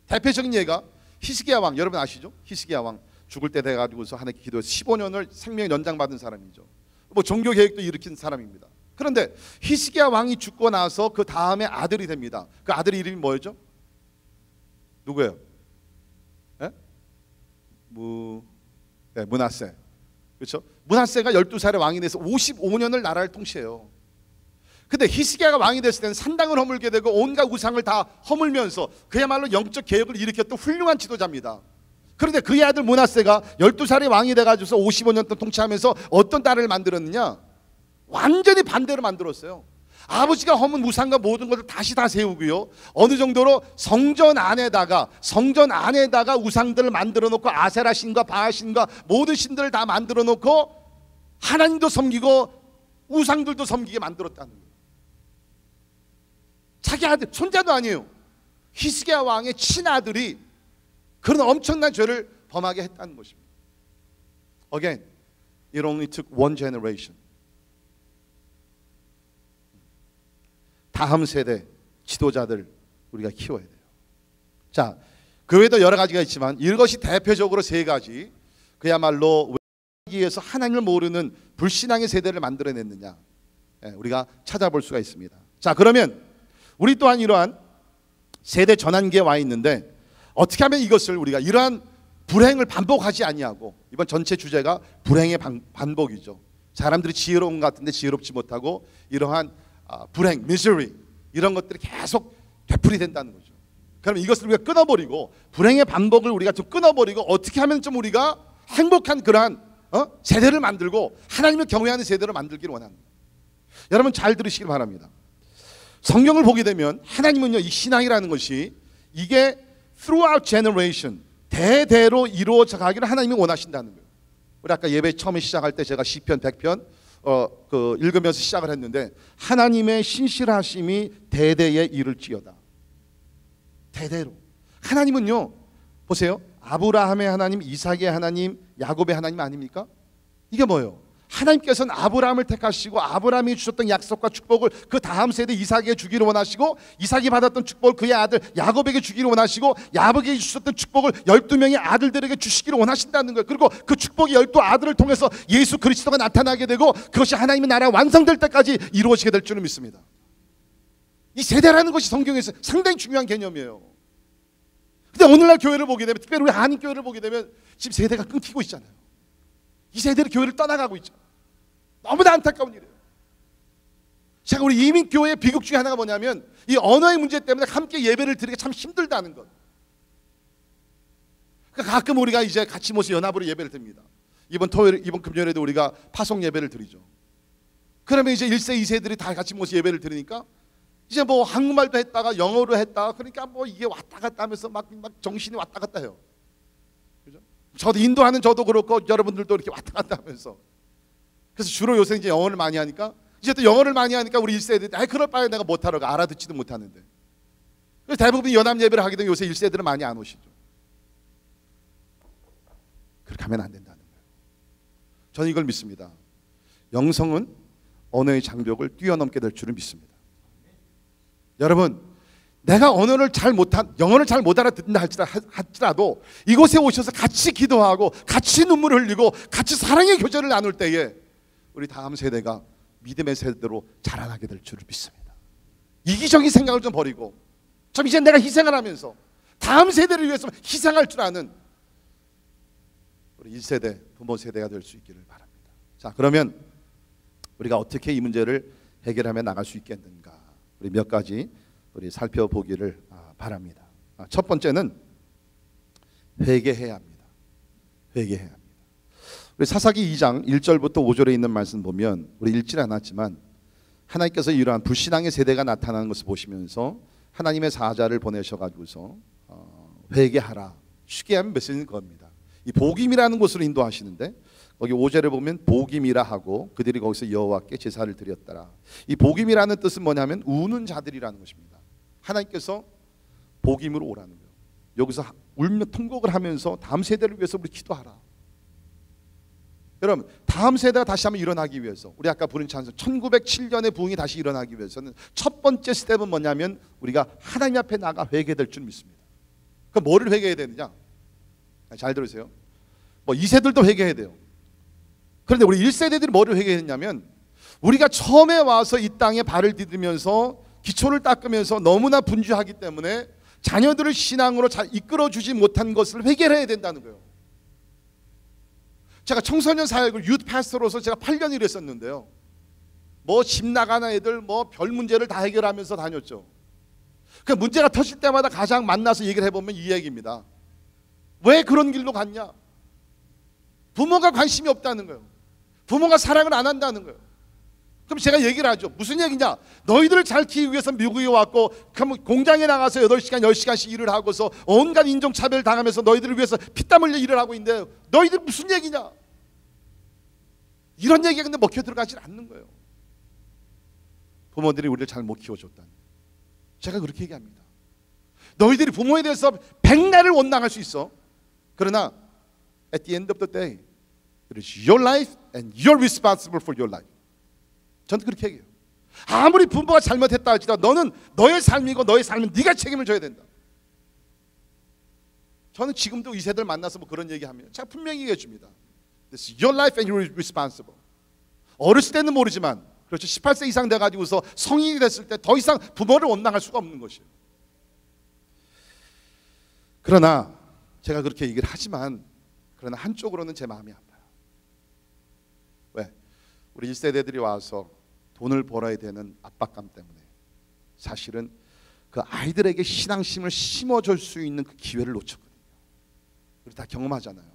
대표적인 예가 히스기야 왕, 여러분 아시죠? 히스기야 왕 죽을 때 돼가지고서 하나님께 기도해서 15년을 생명 연장받은 사람이죠. 뭐 종교 개혁도 일으킨 사람입니다. 그런데 히스기야 왕이 죽고 나서 그 다음에 아들이 됩니다. 그 아들의 이름이 뭐였죠? 누구예요? 예? 므낫세. 그렇죠? 므낫세가 12살의 왕이 돼서 55년을 나라를 통치해요. 근데 히스기야가 왕이 됐을 때는 산당을 허물게 되고 온갖 우상을 다 허물면서 그야말로 영적 개혁을 일으켰던 훌륭한 지도자입니다. 그런데 그의 아들 므낫세가 12살의 왕이 돼가지고서 55년 동안 통치하면서 어떤 나라를 만들었느냐? 완전히 반대로 만들었어요. 아버지가 허문 우상과 모든 것을 다시 다 세우고요, 어느 정도로 성전 안에다가 우상들을 만들어 놓고 아세라 신과 바알 신과 모든 신들을 다 만들어 놓고 하나님도 섬기고 우상들도 섬기게 만들었다는 거예요. 자기 아들, 손자도 아니에요. 히스기야 왕의 친아들이 그런 엄청난 죄를 범하게 했다는 것입니다. Again, it only took one generation. 다음 세대 지도자들 우리가 키워야 돼요. 자, 그 외에도 여러 가지가 있지만 이것이 대표적으로 세 가지, 그야말로 왜 위해서 하나님을 모르는 불신앙의 세대를 만들어냈느냐, 우리가 찾아볼 수가 있습니다. 자, 그러면 우리 또한 이러한 세대 전환기에 와 있는데 어떻게 하면 이것을 우리가 이러한 불행을 반복하지 아니하고, 이번 전체 주제가 불행의 반복이죠. 사람들이 지혜로운 것 같은데 지혜롭지 못하고 이러한 불행, misery 이런 것들이 계속 되풀이된다는 거죠. 그럼 이것을 우리가 끊어버리고 불행의 반복을 우리가 좀 끊어버리고 어떻게 하면 좀 우리가 행복한 그러한 세대를 만들고 하나님을 경외하는 세대를 만들기를 원합니다. 여러분 잘 들으시길 바랍니다. 성경을 보게 되면 하나님은요, 이 신앙이라는 것이 이게 throughout generation, 대대로 이루어져 가기를 하나님이 원하신다는 거예요. 우리 아까 예배 처음에 시작할 때 제가 시편 100편 읽으면서 시작을 했는데, 하나님의 신실하심이 대대에 이를지어다. 대대로. 하나님은요, 보세요, 아브라함의 하나님, 이삭의 하나님, 야곱의 하나님 아닙니까? 이게 뭐예요? 하나님께서는 아브라함을 택하시고 아브라함이 주셨던 약속과 축복을 그 다음 세대 이삭에게 주기를 원하시고, 이삭이 받았던 축복을 그의 아들 야곱에게 주기를 원하시고, 야곱에게 주셨던 축복을 12명의 아들들에게 주시기를 원하신다는 거예요. 그리고 그 축복이 12아들을 통해서 예수 그리스도가 나타나게 되고 그것이 하나님의 나라가 완성될 때까지 이루어지게 될 줄을 믿습니다. 이 세대라는 것이 성경에서 상당히 중요한 개념이에요. 근데 오늘날 교회를 보게 되면, 특별히 우리 한인교회를 보게 되면 지금 세대가 끊기고 있잖아요. 이 세대를 교회를 떠나가고 있죠. 너무나 안타까운 일이에요. 제가 우리 이민교회의 비극 중에 하나가 뭐냐면 이 언어의 문제 때문에 함께 예배를 드리기가 참 힘들다는 것. 그러니까 가끔 우리가 이제 같이 모여서 연합으로 예배를 드립니다. 이번 토요일, 이번 금요일에도 우리가 파송 예배를 드리죠. 그러면 이제 1세, 2세들이 다 같이 모여서 예배를 드리니까 이제 뭐 한국말도 했다가 영어로 했다가, 그러니까 뭐 이게 왔다 갔다 하면서 막 정신이 왔다 갔다 해요. 그죠? 저도 인도하는 저도 그렇고 여러분들도 이렇게 왔다 갔다 하면서, 그래서 주로 요새 이제 영어를 많이 하니까, 이제 또 영어를 많이 하니까 우리 1세들이 그럴 바에 내가 못하러 가, 알아듣지도 못하는데. 그래서 대부분 연합 예배를 하게 되면 요새 1세들은 많이 안 오시죠. 그렇게 하면 안 된다는 거예요. 저는 이걸 믿습니다. 영성은 언어의 장벽을 뛰어넘게 될 줄을 믿습니다. 여러분, 내가 영어를 잘 못 알아듣는다 할지라도 이곳에 오셔서 같이 기도하고 같이 눈물을 흘리고 같이 사랑의 교제를 나눌 때에 우리 다음 세대가 믿음의 세대로 자라나게 될 줄을 믿습니다. 이기적인 생각을 좀 버리고 좀 이제 내가 희생을 하면서 다음 세대를 위해서 희생할 줄 아는 우리 1세대 부모 세대가 될 수 있기를 바랍니다. 자, 그러면 우리가 어떻게 이 문제를 해결하며 나갈 수 있겠는가, 우리 몇 가지 우리 살펴보기를 바랍니다. 첫 번째는 회개해야 합니다. 회개해야 합니다. 우리 사사기 2장 1절부터 5절에 있는 말씀 보면, 우리 읽지는 않았지만 하나님께서 이러한 불신앙의 세대가 나타나는 것을 보시면서 하나님의 사자를 보내셔가지고서 회개하라, 쉽게 하면 메시지는 겁니다. 이 복임이라는 곳으로 인도하시는데, 거기 5절에 보면 복임이라 하고 그들이 거기서 여호와께 제사를 드렸더라. 이 복임이라는 뜻은 뭐냐면 우는 자들이라는 것입니다. 하나님께서 복임으로 오라는 거예요. 여기서 울며 통곡을 하면서 다음 세대를 위해서 우리 기도하라. 여러분, 다음 세대가 다시 한번 일어나기 위해서, 우리 아까 부른 찬송 1907년의 부흥이 다시 일어나기 위해서는 첫 번째 스텝은 뭐냐면 우리가 하나님 앞에 나가 회개될 줄 믿습니다. 그럼 뭐를 회개해야 되느냐? 잘 들으세요. 뭐 2세들도 회개해야 돼요. 그런데 우리 1세대들이 뭐를 회개했냐면, 우리가 처음에 와서 이 땅에 발을 디디면서 기초를 닦으면서 너무나 분주하기 때문에 자녀들을 신앙으로 잘 이끌어주지 못한 것을 회개를 해야 된다는 거예요. 제가 청소년 사역을 유th 패스터로서 제가 8년 일했었는데요, 뭐 집 나가는 애들 뭐 별 문제를 다 해결하면서 다녔죠. 그 문제가 터질 때마다 가장 만나서 얘기를 해보면 이 얘기입니다. 왜 그런 길로 갔냐? 부모가 관심이 없다는 거예요. 부모가 사랑을 안 한다는 거예요. 그럼 제가 얘기를 하죠. 무슨 얘기냐? 너희들을 잘 키우기 위해서 미국에 왔고 공장에 나가서 8시간 10시간씩 일을 하고서 온갖 인종차별 당하면서 너희들을 위해서 피땀 흘려 일을 하고 있는데 너희들 무슨 얘기냐? 이런 얘기가 근데 먹혀 들어가지 않는 거예요. 부모들이 우리를 잘 못 키워줬다는, 제가 그렇게 얘기합니다. 너희들이 부모에 대해서 백날을 원망할 수 있어. 그러나 at the end of the day, it is your life and you're responsible for your life. 저는 그렇게 얘기해요. 아무리 부모가 잘못했다 할지라도 너는 너의 삶이고 너의 삶은 네가 책임을 져야 된다. 저는 지금도 이 세대를 만나서 뭐 그런 얘기하면 제가 분명히 얘기해 줍니다. This is your life and you're responsible. 어렸을 때는 모르지만 그렇죠. 18세 이상 돼가지고서 성인이 됐을 때 더 이상 부모를 원망할 수가 없는 것이에요. 그러나 제가 그렇게 얘기를 하지만 그러나 한쪽으로는 제 마음이 아파요. 왜? 우리 1세대들이 와서 돈을 벌어야 되는 압박감 때문에 사실은 그 아이들에게 신앙심을 심어줄 수 있는 그 기회를 놓쳤거든요. 우리 다 경험하잖아요.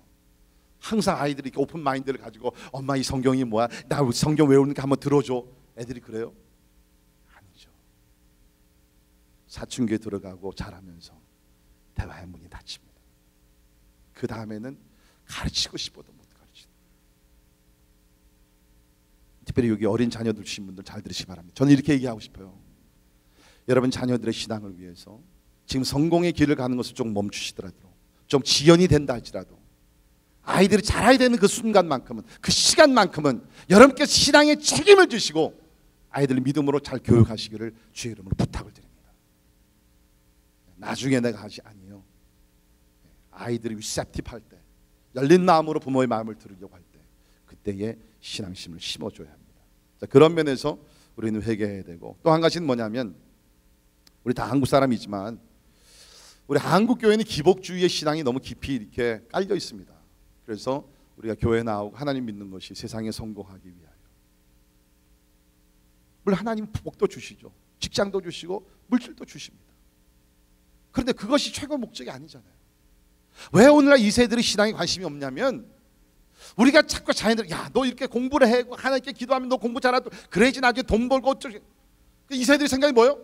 항상 아이들이 이렇게 오픈 마인드를 가지고 엄마 이 성경이 뭐야? 나 성경 외우니까 한번 들어줘. 애들이 그래요? 아니죠. 사춘기에 들어가고 자라면서 대화의 문이 닫힙니다. 그 다음에는 가르치고 싶어도 못 가르치는. 특별히 여기 어린 자녀들 주신 분들 잘 들으시기 바랍니다. 저는 이렇게 얘기하고 싶어요. 여러분 자녀들의 신앙을 위해서 지금 성공의 길을 가는 것을 좀 멈추시더라도 좀 지연이 된다 할지라도 아이들이 자라야 되는 그 순간만큼은 그 시간만큼은 여러분께서 신앙의 책임을 지시고 아이들을 믿음으로 잘 교육하시기를 주의 이름으로 부탁을 드립니다. 나중에 내가 하지 아니에요. 아이들이 리셉티브 할 때 열린 마음으로 부모의 마음을 들으려고 할 때 그때의 신앙심을 심어줘야 합니다. 자, 그런 면에서 우리는 회개해야 되고 또 한 가지는 뭐냐면 우리 다 한국 사람이지만 우리 한국 교회는 기복주의의 신앙이 너무 깊이 이렇게 깔려 있습니다. 그래서 우리가 교회 나오고 하나님 믿는 것이 세상에 성공하기 위하여. 물론 하나님 복도 주시죠. 직장도 주시고 물질도 주십니다. 그런데 그것이 최고 목적이 아니잖아요. 왜 오늘날 이 세대들이 신앙에 관심이 없냐면 우리가 자꾸 자녀들 야 너 이렇게 공부를 해 하나님께 기도하면 너 공부 잘하고 그래야지 나중에 돈 벌고 어쩌지. 이 세대의 생각이 뭐예요?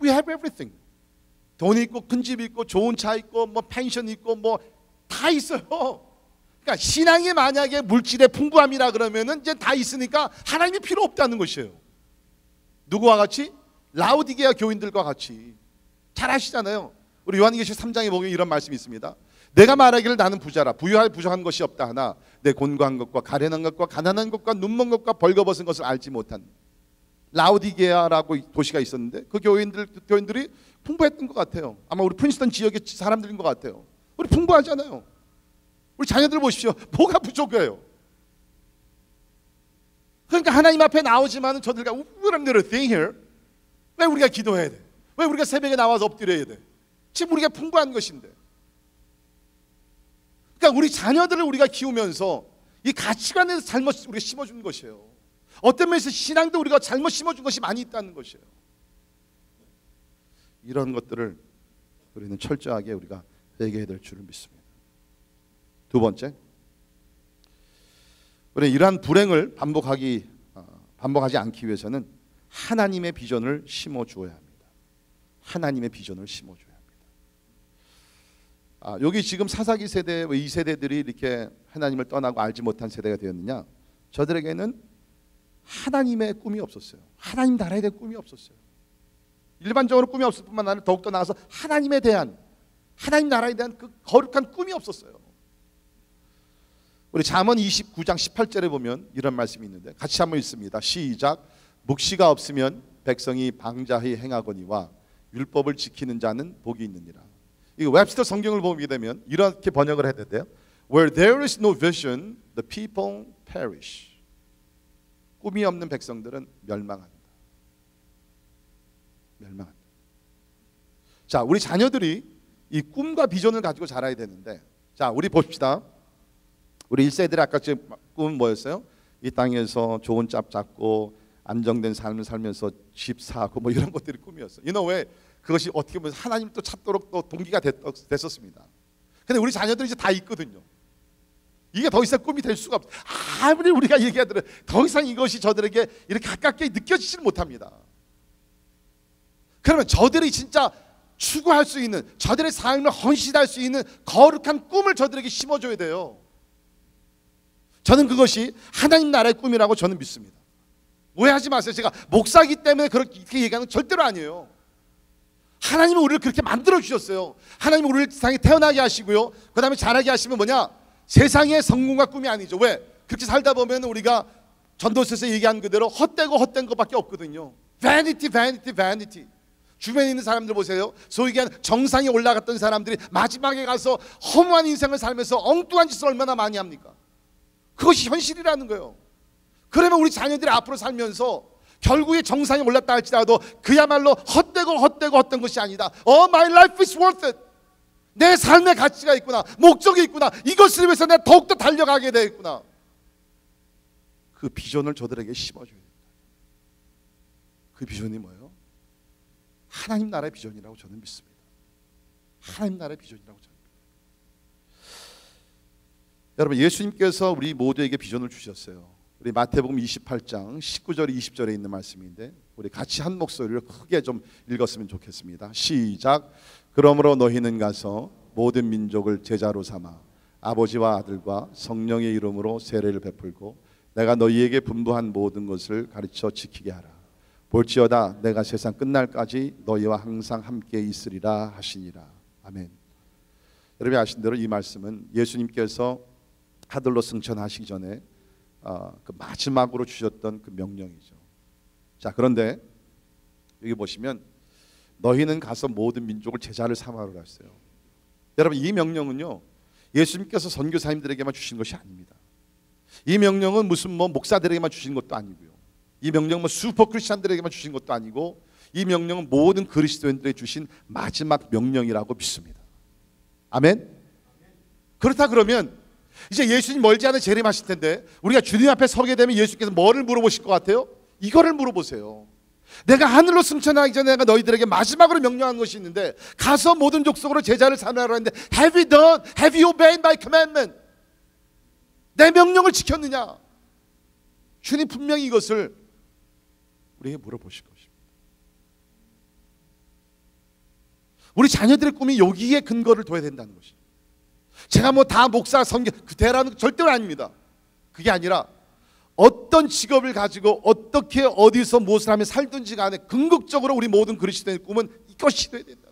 We have everything. 돈 있고 큰 집 있고 좋은 차 있고 뭐 펜션 있고 뭐 다 있어요. 그러니까 신앙이 만약에 물질의 풍부함이라 그러면은 이제 다 있으니까 하나님이 필요 없다는 것이에요. 누구와 같이? 라우디게아 교인들과 같이. 잘 아시잖아요. 우리 요한계시록 3장에 보면 이런 말씀이 있습니다. 내가 말하기를 나는 부자라 부유할 부족한 것이 없다 하나 내 곤고한 것과 가련한 것과 가난한 것과 눈먼 것과 벌거벗은 것을 알지 못한 라우디게아라고 도시가 있었는데 그 교인들이 풍부했던 것 같아요. 아마 우리 프린스턴 지역의 사람들인 것 같아요. 우리 풍부하잖아요. 우리 자녀들 보십시오. 뭐가 부족해요? 그러니까 하나님 앞에 나오지만 저들과 What am I thing here? 왜 우리가 기도해야 돼? 왜 우리가 새벽에 나와서 엎드려야 돼? 지금 우리가 풍부한 것인데. 그러니까 우리 자녀들을 우리가 키우면서 이 가치관에서 잘못 우리가 심어주는 것이에요. 어떤 면에서 신앙도 우리가 잘못 심어준 것이 많이 있다는 것이에요. 이런 것들을 우리는 철저하게 우리가 회개해야 될 줄을 믿습니다. 두 번째, 우리는 이러한 불행을 반복하지 않기 위해서는 하나님의 비전을 심어주어야 합니다. 하나님의 비전을 심어줘야 합니다. 여기 지금 사사기 세대, 왜 이 세대들이 이렇게 하나님을 떠나고 알지 못한 세대가 되었느냐? 저들에게는 하나님의 꿈이 없었어요. 하나님 나라에 대한 꿈이 없었어요. 일반적으로 꿈이 없을 뿐만 아니라 더욱더 나아가서 하나님에 대한 하나님 나라에 대한 그 거룩한 꿈이 없었어요. 우리 잠언 29장 18절에 보면 이런 말씀이 있는데 같이 한번 읽습니다. 시작. 묵시가 없으면 백성이 방자히 행하거니와 율법을 지키는 자는 복이 있느니라. 이 웹스터 성경을 보게 되면 이렇게 번역을 해야 돼요. Where there is no vision, the people perish. 꿈이 없는 백성들은 멸망한다. 멸망한다. 자, 우리 자녀들이 이 꿈과 비전을 가지고 자라야 되는데, 자, 우리 봅시다. 우리 1세들의 아까 지금 꿈은 뭐였어요? 이 땅에서 좋은 짭 잡고 안정된 삶을 살면서 집 사고 뭐 이런 것들이 꿈이었어요. 왜 그것이 어떻게 보면 하나님 또 찾도록 또 동기가 됐었습니다. 근데 우리 자녀들이 이제 다 있거든요. 이게 더 이상 꿈이 될 수가 없어요. 아무리 우리가 얘기하더라도 더 이상 이것이 저들에게 이렇게 가깝게 느껴지지를 못합니다. 그러면 저들이 진짜 추구할 수 있는, 저들의 삶을 헌신할 수 있는 거룩한 꿈을 저들에게 심어줘야 돼요. 저는 그것이 하나님 나라의 꿈이라고 저는 믿습니다. 오해하지 마세요. 제가 목사이기 때문에 그렇게 얘기하는 건 절대로 아니에요. 하나님은 우리를 그렇게 만들어 주셨어요. 하나님은 우리를 세상에 태어나게 하시고요, 그 다음에 자라게 하시면 뭐냐? 세상의 성공과 꿈이 아니죠. 왜? 그렇게 살다 보면 우리가 전도서에서 얘기한 그대로 헛되고 헛된 것밖에 없거든요. Vanity, vanity, vanity. 주변에 있는 사람들 보세요. 소위 얘기하는 정상에 올라갔던 사람들이 마지막에 가서 허무한 인생을 살면서 엉뚱한 짓을 얼마나 많이 합니까? 그것이 현실이라는 거예요. 그러면 우리 자녀들이 앞으로 살면서 결국에 정상에 올랐다 할지라도 그야말로 헛된 것이 아니다. My life is worth it. 내 삶의 가치가 있구나. 목적이 있구나. 이것을 위해서 내가 더욱더 달려가게 되겠구나. 그 비전을 저들에게 심어줘야 된다. 그 비전이 뭐예요? 하나님 나라의 비전이라고 저는 믿습니다. 하나님 나라의 비전이라고 저는 믿습니다. 여러분, 예수님께서 우리 모두에게 비전을 주셨어요. 우리 마태복음 28장 19절 20절에 있는 말씀인데 우리 같이 한 목소리로 크게 좀 읽었으면 좋겠습니다. 시작. 그러므로 너희는 가서 모든 민족을 제자로 삼아 아버지와 아들과 성령의 이름으로 세례를 베풀고 내가 너희에게 분부한 모든 것을 가르쳐 지키게 하라. 볼지어다 내가 세상 끝날까지 너희와 항상 함께 있으리라 하시니라. 아멘. 여러분이 아신 대로 이 말씀은 예수님께서 하늘로 승천하시기 전에 그 마지막으로 주셨던 그 명령이죠. 자, 그런데 여기 보시면 너희는 가서 모든 민족을 제자를 삼아라 했어요. 여러분, 이 명령은요 예수님께서 선교사님들에게만 주신 것이 아닙니다. 이 명령은 무슨 목사들에게만 주신 것도 아니고요. 이 명령은 슈퍼 크리스찬들에게만 주신 것도 아니고 이 명령은 모든 그리스도인들에게 주신 마지막 명령이라고 믿습니다. 아멘. 그렇다 그러면 이제 예수님 멀지 않은 재림하실 텐데 우리가 주님 앞에 서게 되면 예수님께서 뭐를 물어보실 것 같아요? 이거를 물어보세요. 내가 하늘로 승천하기 전에 내가 너희들에게 마지막으로 명령한 것이 있는데 가서 모든 족속으로 제자를 삼으라 했는데 Have you done? Have you obeyed my commandment? 내 명령을 지켰느냐? 주님 분명히 이것을 우리에게 물어보실 것입니다. 우리 자녀들의 꿈이 여기에 근거를 둬야 된다는 것입니다. 제가 다 목사 선교 그 대라는 절대로 아닙니다. 그게 아니라 어떤 직업을 가지고 어떻게 어디서 무엇을 하며 살든지 간에 궁극적으로 우리 모든 그리스도인의 꿈은 이것이 되어야 된다.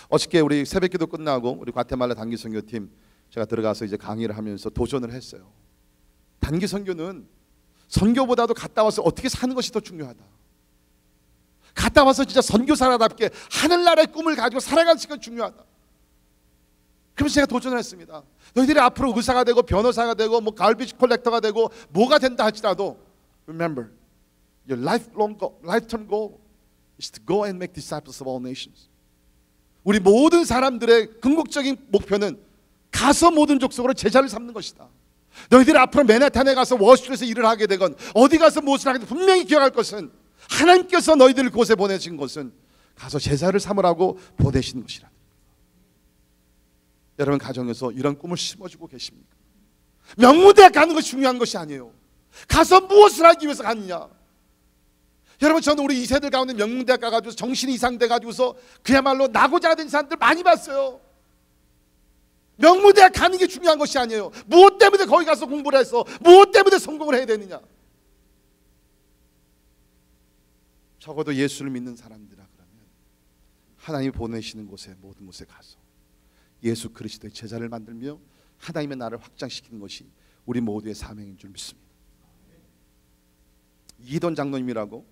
어저께 우리 새벽기도 끝나고 우리 과테말라 단기 선교팀 제가 들어가서 이제 강의를 하면서 도전을 했어요. 단기 선교는 선교보다도 갔다 와서 어떻게 사는 것이 더 중요하다. 갔다 와서 진짜 선교사라답게 하늘나라의 꿈을 가지고 살아가는 시간 중요하다. 그래서 제가 도전을 했습니다. 너희들이 앞으로 의사가 되고 변호사가 되고 갈비지 콜렉터가 되고 뭐가 된다 할지라도 Remember, your lifetime goal is to go and make disciples of all nations. 우리 모든 사람들의 궁극적인 목표는 가서 모든 족속으로 제자를 삼는 것이다. 너희들이 앞으로 맨하탄에 가서 월스트리트에서 일을 하게 되건 어디 가서 무엇을 하게 되건 분명히 기억할 것은 하나님께서 너희들을 그곳에 보내신 것은 가서 제자를 삼으라고 보내신 것이라. 여러분 가정에서 이런 꿈을 심어주고 계십니까? 명문대학 가는 것이 중요한 것이 아니에요. 가서 무엇을 하기 위해서 가느냐? 여러분, 저는 우리 2세들 가운데 명문대학 가가지고 정신이 이상돼가지고서 그야말로 나고자 된 사람들 많이 봤어요. 명문대학 가는 게 중요한 것이 아니에요. 무엇 때문에 거기 가서 공부를 해서 무엇 때문에 성공을 해야 되느냐? 적어도 예수를 믿는 사람들이라 그러면 하나님이 보내시는 곳에 모든 곳에 가서 예수 그리스도의 제자를 만들며 하나님의 나라를 확장시키는 것이 우리 모두의 사명인 줄 믿습니다. 이돈 장로님이라고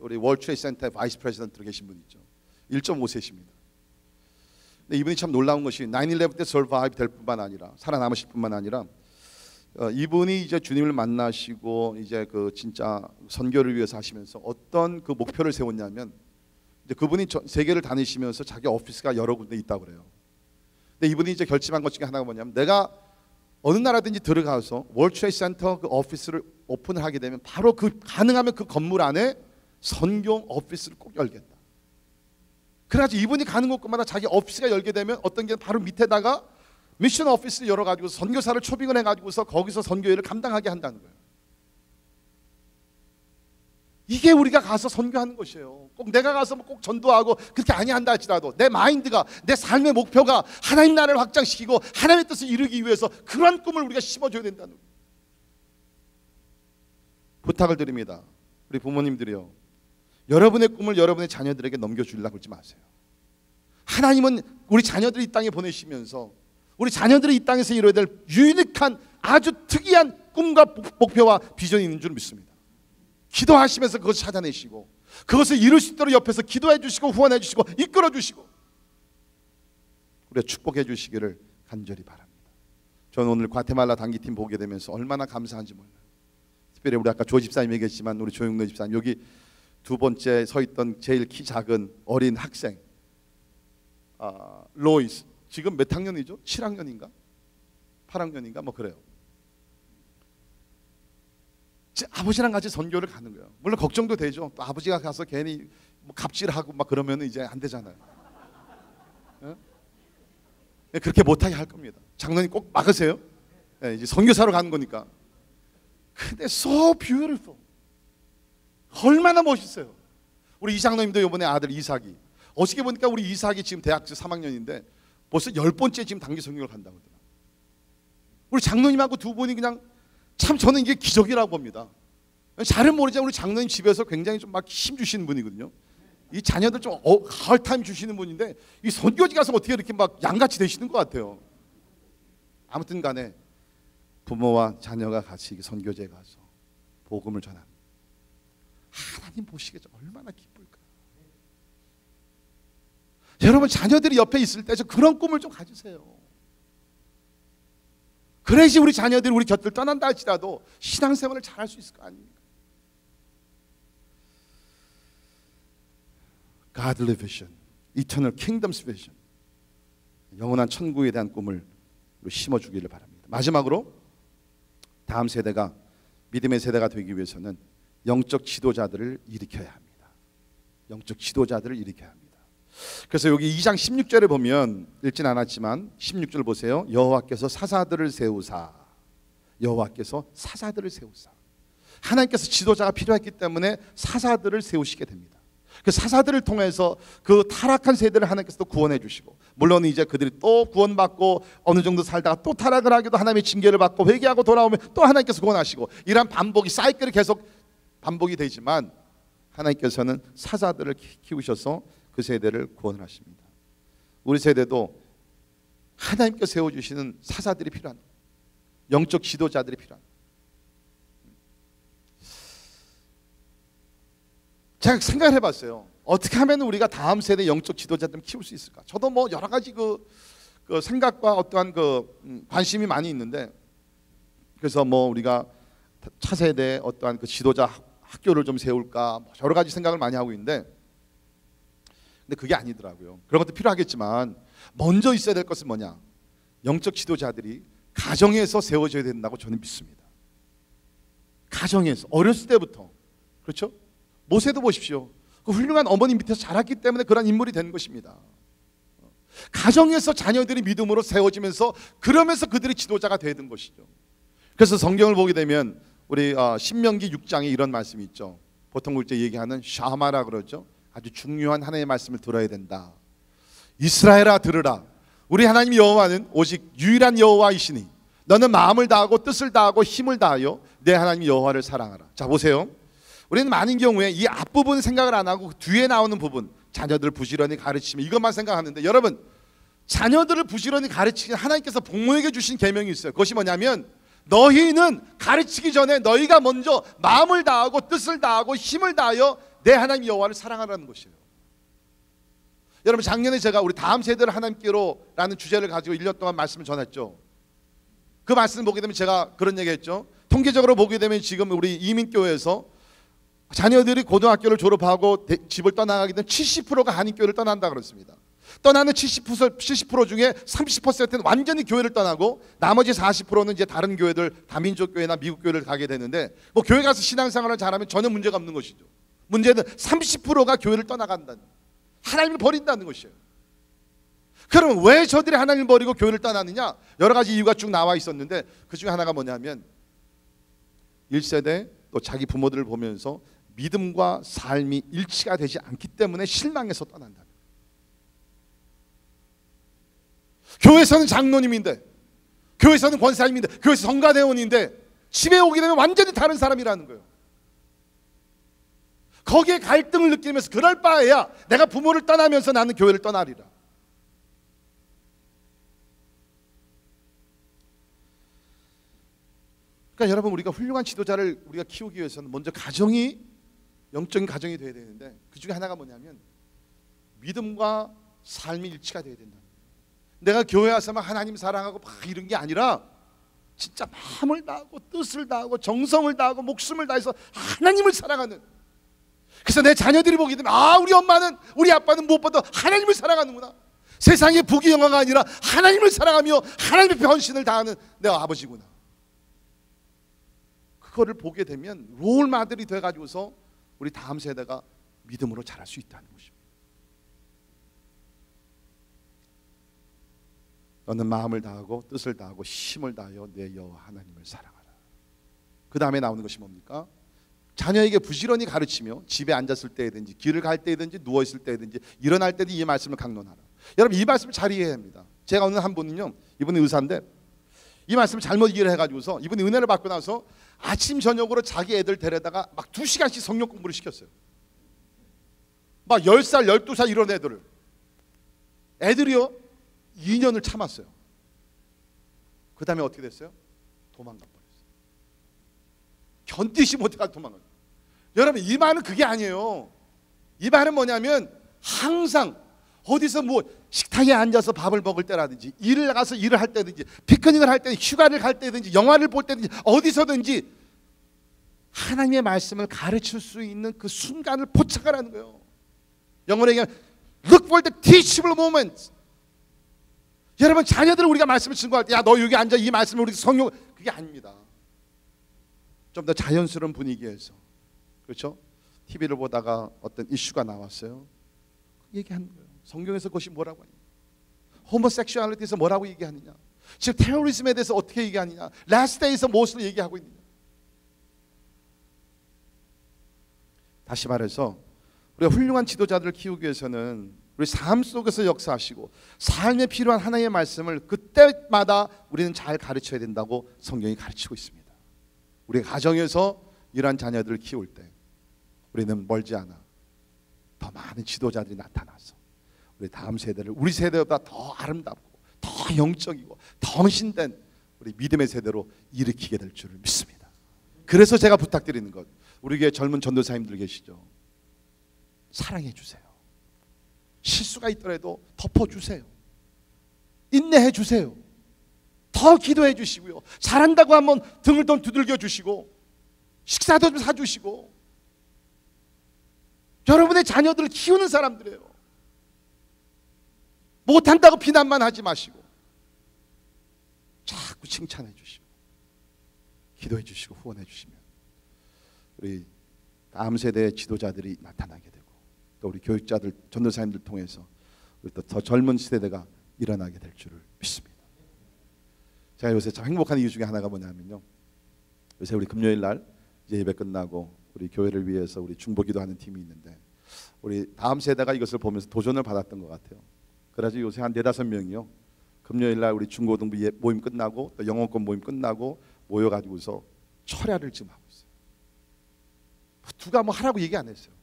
우리 월트레이드 센터의 바이스 프레지던트로 계신 분 있죠. 1.5세십니다. 근데 이분이 참 놀라운 것이 9/11 때 서바이브 될 뿐만 아니라 살아남으실 뿐만 아니라 이분이 이제 주님을 만나시고 이제 그 진짜 선교를 위해서 하시면서 어떤 그 목표를 세웠냐면 이제 그분이 세계를 다니시면서 자기 오피스가 여러 군데 있다고 그래요. 근데 이분이 이제 결심한 것 중에 하나가 뭐냐면 내가 어느 나라든지 들어가서 월트레이드 센터 그 오피스를 오픈을 하게 되면 바로 가능하면 그 건물 안에 선교 오피스를 꼭 열겠다. 그래가지고 이분이 가는 곳마다 자기 오피스가 열게 되면 어떤 게 바로 밑에다가 미션 오피스를 열어가지고 선교사를 초빙을 해가지고서 거기서 선교회를 감당하게 한다는 거예요. 이게 우리가 가서 선교하는 것이에요. 꼭 내가 가서 꼭 전도하고 그렇게 아니한다 할지라도 내 마인드가 내 삶의 목표가 하나님 나라를 확장시키고 하나님의 뜻을 이루기 위해서 그러한 꿈을 우리가 심어줘야 된다는 거예요. 부탁을 드립니다. 우리 부모님들이요, 여러분의 꿈을 여러분의 자녀들에게 넘겨주려고 그러지 마세요. 하나님은 우리 자녀들을 이 땅에 보내시면서 우리 자녀들이 이 땅에서 이루어야 될 유니크한 아주 특이한 꿈과 목표와 비전이 있는 줄 믿습니다. 기도하시면서 그것을 찾아내시고 그것을 이룰 수 있도록 옆에서 기도해 주시고 후원해 주시고 이끌어 주시고 우리가 축복해 주시기를 간절히 바랍니다. 저는 오늘 과테말라 단기팀 보게 되면서 얼마나 감사한지 몰라요. 특별히 우리 아까 조 집사님 얘기했지만 우리 조용래 집사님, 여기 두 번째 서 있던 제일 키 작은 어린 학생 로이스, 지금 몇 학년이죠? 7학년인가? 8학년인가? 뭐 그래요. 아버지랑 같이 선교를 가는 거예요. 물론 걱정도 되죠. 또 아버지가 가서 괜히 뭐 갑질하고 막 그러면 이제 안 되잖아요. 예? 그렇게 못하게 할 겁니다. 장로님 꼭 막으세요. 예, 이제 선교사로 가는 거니까. 근데 so beautiful. 얼마나 멋있어요. 우리 이장로님도 이번에 아들 이삭이, 어저께 보니까 우리 이삭이 지금 대학 3학년인데 벌써 10번째 지금 단기 선교를 간다고 하더라고요. 우리 장로님하고 두 분이 그냥 참 저는 이게 기적이라고 봅니다. 잘은 모르지만 우리 장로님 집에서 굉장히 좀 막 힘 주시는 분이거든요. 이 자녀들 좀 헐타임 주시는 분인데 이 선교지 가서 어떻게 이렇게 막 양같이 되시는 것 같아요. 아무튼 간에 부모와 자녀가 같이 선교지에 가서 복음을 전하는, 하나님 보시겠죠. 얼마나 기쁠까. 여러분 자녀들이 옆에 있을 때 그런 꿈을 좀 가지세요. 그래야지 우리 자녀들이 우리 곁을 떠난다 할지라도 신앙생활을 잘할 수 있을 거 아닙니까? Godly vision, eternal kingdom's vision, 영원한 천국에 대한 꿈을 심어주기를 바랍니다. 마지막으로 다음 세대가 믿음의 세대가 되기 위해서는 영적 지도자들을 일으켜야 합니다. 영적 지도자들을 일으켜야 합니다. 그래서 여기 2장 16절에 보면 읽진 않았지만 16절 보세요. 여호와께서 사사들을 세우사, 여호와께서 사사들을 세우사. 하나님께서 지도자가 필요했기 때문에 사사들을 세우시게 됩니다. 그 사사들을 통해서 그 타락한 세대를 하나님께서 또 구원해 주시고, 물론 이제 그들이 또 구원받고 어느 정도 살다가 또 타락을 하기도 하나님의 징계를 받고 회개하고 돌아오면 또 하나님께서 구원하시고, 이런 반복이 사이클이 계속 반복이 되지만 하나님께서는 사사들을 키우셔서 그 세대를 구원을 하십니다. 우리 세대도 하나님께서 세워주시는 사사들이 필요한, 영적 지도자들이 필요한. 제가 생각을 해봤어요. 어떻게 하면 우리가 다음 세대 영적 지도자들을 키울 수 있을까? 저도 뭐 여러 가지 그 생각과 어떠한 관심이 많이 있는데, 그래서 뭐 우리가 차세대 어떠한 그 지도자 학교를 좀 세울까, 뭐 여러 가지 생각을 많이 하고 있는데, 근데 그게 아니더라고요. 그런 것도 필요하겠지만 먼저 있어야 될 것은 뭐냐? 영적 지도자들이 가정에서 세워져야 된다고 저는 믿습니다. 가정에서, 어렸을 때부터. 그렇죠? 모세도 보십시오. 그 훌륭한 어머니 밑에서 자랐기 때문에 그런 인물이 된 것입니다. 가정에서 자녀들이 믿음으로 세워지면서 그러면서 그들이 지도자가 되는 것이죠. 그래서 성경을 보게 되면 우리 신명기 6장에 이런 말씀이 있죠. 보통 우리 얘기하는 샤마라 그러죠. 아주 중요한 하나님의 말씀을 들어야 된다. 이스라엘아 들으라. 우리 하나님 여호와는 오직 유일한 여호와이시니 너는 마음을 다하고 뜻을 다하고 힘을 다하여 내 하나님 여호와를 사랑하라. 자 보세요. 우리는 많은 경우에 이 앞부분 생각을 안 하고 뒤에 나오는 부분, 자녀들을 부지런히 가르치면 이것만 생각하는데, 여러분 자녀들을 부지런히 가르치긴 하나님께서 부모에게 주신 계명이 있어요. 그것이 뭐냐면 너희는 가르치기 전에 너희가 먼저 마음을 다하고 뜻을 다하고 힘을 다하여 내 하나님 여호와를 사랑하라는 것이에요. 여러분 작년에 제가 우리 다음 세대를 하나님께로 라는 주제를 가지고 1년 동안 말씀을 전했죠. 그 말씀을 보게 되면 제가 그런 얘기했죠. 통계적으로 보게 되면 지금 우리 이민교회에서 자녀들이 고등학교를 졸업하고 집을 떠나가게 되면 70%가 한인교회를 떠난다 그랬습니다. 떠나는 70% 중에 30%는 완전히 교회를 떠나고 나머지 40%는 이제 다른 교회들, 다민족 교회나 미국 교회를 가게 되는데, 뭐 교회 가서 신앙생활을 잘하면 전혀 문제가 없는 것이죠. 문제는 30%가 교회를 떠나간다는, 하나님을 버린다는 것이에요. 그러면 왜 저들이 하나님을 버리고 교회를 떠나느냐? 여러 가지 이유가 쭉 나와 있었는데 그 중에 하나가 뭐냐면 1세대 또 자기 부모들을 보면서 믿음과 삶이 일치가 되지 않기 때문에 실망해서 떠난다. 교회에서는 장로님인데, 교회에서는 권사님인데, 교회에서 성가대원인데 집에 오게 되면 완전히 다른 사람이라는 거예요. 거기에 갈등을 느끼면서 그럴 바에야 내가 부모를 떠나면서 나는 교회를 떠나리라. 그러니까 여러분 우리가 훌륭한 지도자를 우리가 키우기 위해서는 먼저 가정이 영적인 가정이 돼야 되는데 그 중에 하나가 뭐냐면 믿음과 삶이 일치가 돼야 된다. 내가 교회 와서만 하나님 사랑하고 막 이런 게 아니라 진짜 마음을 다하고 뜻을 다하고 정성을 다하고 목숨을 다해서 하나님을 사랑하는. 그래서 내 자녀들이 보게 되면 우리 엄마는 우리 아빠는 무엇보다 하나님을 사랑하는구나. 세상의 부귀 영화가 아니라 하나님을 사랑하며 하나님의 변신을 다하는 내 아버지구나. 그거를 보게 되면 롤마들이 돼가지고서 우리 다음 세대가 믿음으로 자랄 수 있다는 것입니다. 너는 마음을 다하고 뜻을 다하고 힘을 다하여 내 여호와 하나님을 사랑하라. 그 다음에 나오는 것이 뭡니까? 자녀에게 부지런히 가르치며 집에 앉았을 때든지 길을 갈 때든지 누워있을 때든지 일어날 때든지 이 말씀을 강론하라. 여러분 이 말씀을 잘 이해해야 합니다. 제가 어느 한 분은요, 이분은 의사인데 이 말씀을 잘못 이해를 해가지고서 이분이 은혜를 받고 나서 아침 저녁으로 자기 애들 데려다가 막 2시간씩 성경 공부를 시켰어요. 막 10살 12살 이런 애들이요 2년을 참았어요. 그 다음에 어떻게 됐어요? 도망가 버렸어요. 견디지 못해가지고 도망가요. 여러분 이 말은 그게 아니에요. 이 말은 뭐냐면 항상 어디서 뭐 식탁에 앉아서 밥을 먹을 때라든지 일을 나가서 일을 할 때든지 피크닉을 할 때든지 휴가를 갈 때든지 영화를 볼 때든지 어디서든지 하나님의 말씀을 가르칠 수 있는 그 순간을 포착하라는 거예요. 영어로 얘기하면 Look for the teachable moments. 여러분 자녀들을 우리가 말씀을 증거할 때 야 너 여기 앉아 이 말씀을 우리 성경 그게 아닙니다. 좀 더 자연스러운 분위기에서 그렇죠? TV를 보다가 어떤 이슈가 나왔어요. 얘기하는 거예요. 성경에서 그것이 뭐라고 하냐? 호모섹슈얼리티에서 뭐라고 얘기하느냐? 지금 테러리즘에 대해서 어떻게 얘기하느냐? 라스트 데이에서 무엇을 얘기하고 있느냐? 다시 말해서 우리가 훌륭한 지도자들을 키우기 위해서는 우리 삶 속에서 역사하시고 삶에 필요한 하나님의 말씀을 그때마다 우리는 잘 가르쳐야 된다고 성경이 가르치고 있습니다. 우리 가정에서 이러한 자녀들을 키울 때 우리는 멀지 않아 더 많은 지도자들이 나타나서 우리 다음 세대를 우리 세대보다 더 아름답고 더 영적이고 더 헌신된 우리 믿음의 세대로 일으키게 될 줄을 믿습니다. 그래서 제가 부탁드리는 것, 우리 교회 젊은 전도사님들 계시죠? 사랑해 주세요. 실수가 있더라도 덮어주세요. 인내해 주세요. 더 기도해 주시고요. 잘한다고 하면 등을 좀 두들겨 주시고 식사도 좀 사주시고. 여러분의 자녀들을 키우는 사람들이에요. 못한다고 비난만 하지 마시고 자꾸 칭찬해 주시고 기도해 주시고 후원해 주시면 우리 다음 세대의 지도자들이 나타나게 되고 또 우리 교육자들, 전도사님들 통해서 우리 또 더 젊은 세대가 일어나게 될 줄을 믿습니다. 제가 요새 참 행복한 이유 중에 하나가 뭐냐면요, 요새 우리 금요일 날 이제 예배 끝나고 우리 교회를 위해서 우리 중보기도하는 팀이 있는데 우리 다음 세대가 이것을 보면서 도전을 받았던 것 같아요. 그래서 요새 한 4-5명이요 금요일 날 우리 중고등부 모임 끝나고 또 영어권 모임 끝나고 모여가지고서 철야를 지금 하고 있어요. 누가 뭐 하라고 얘기 안 했어요.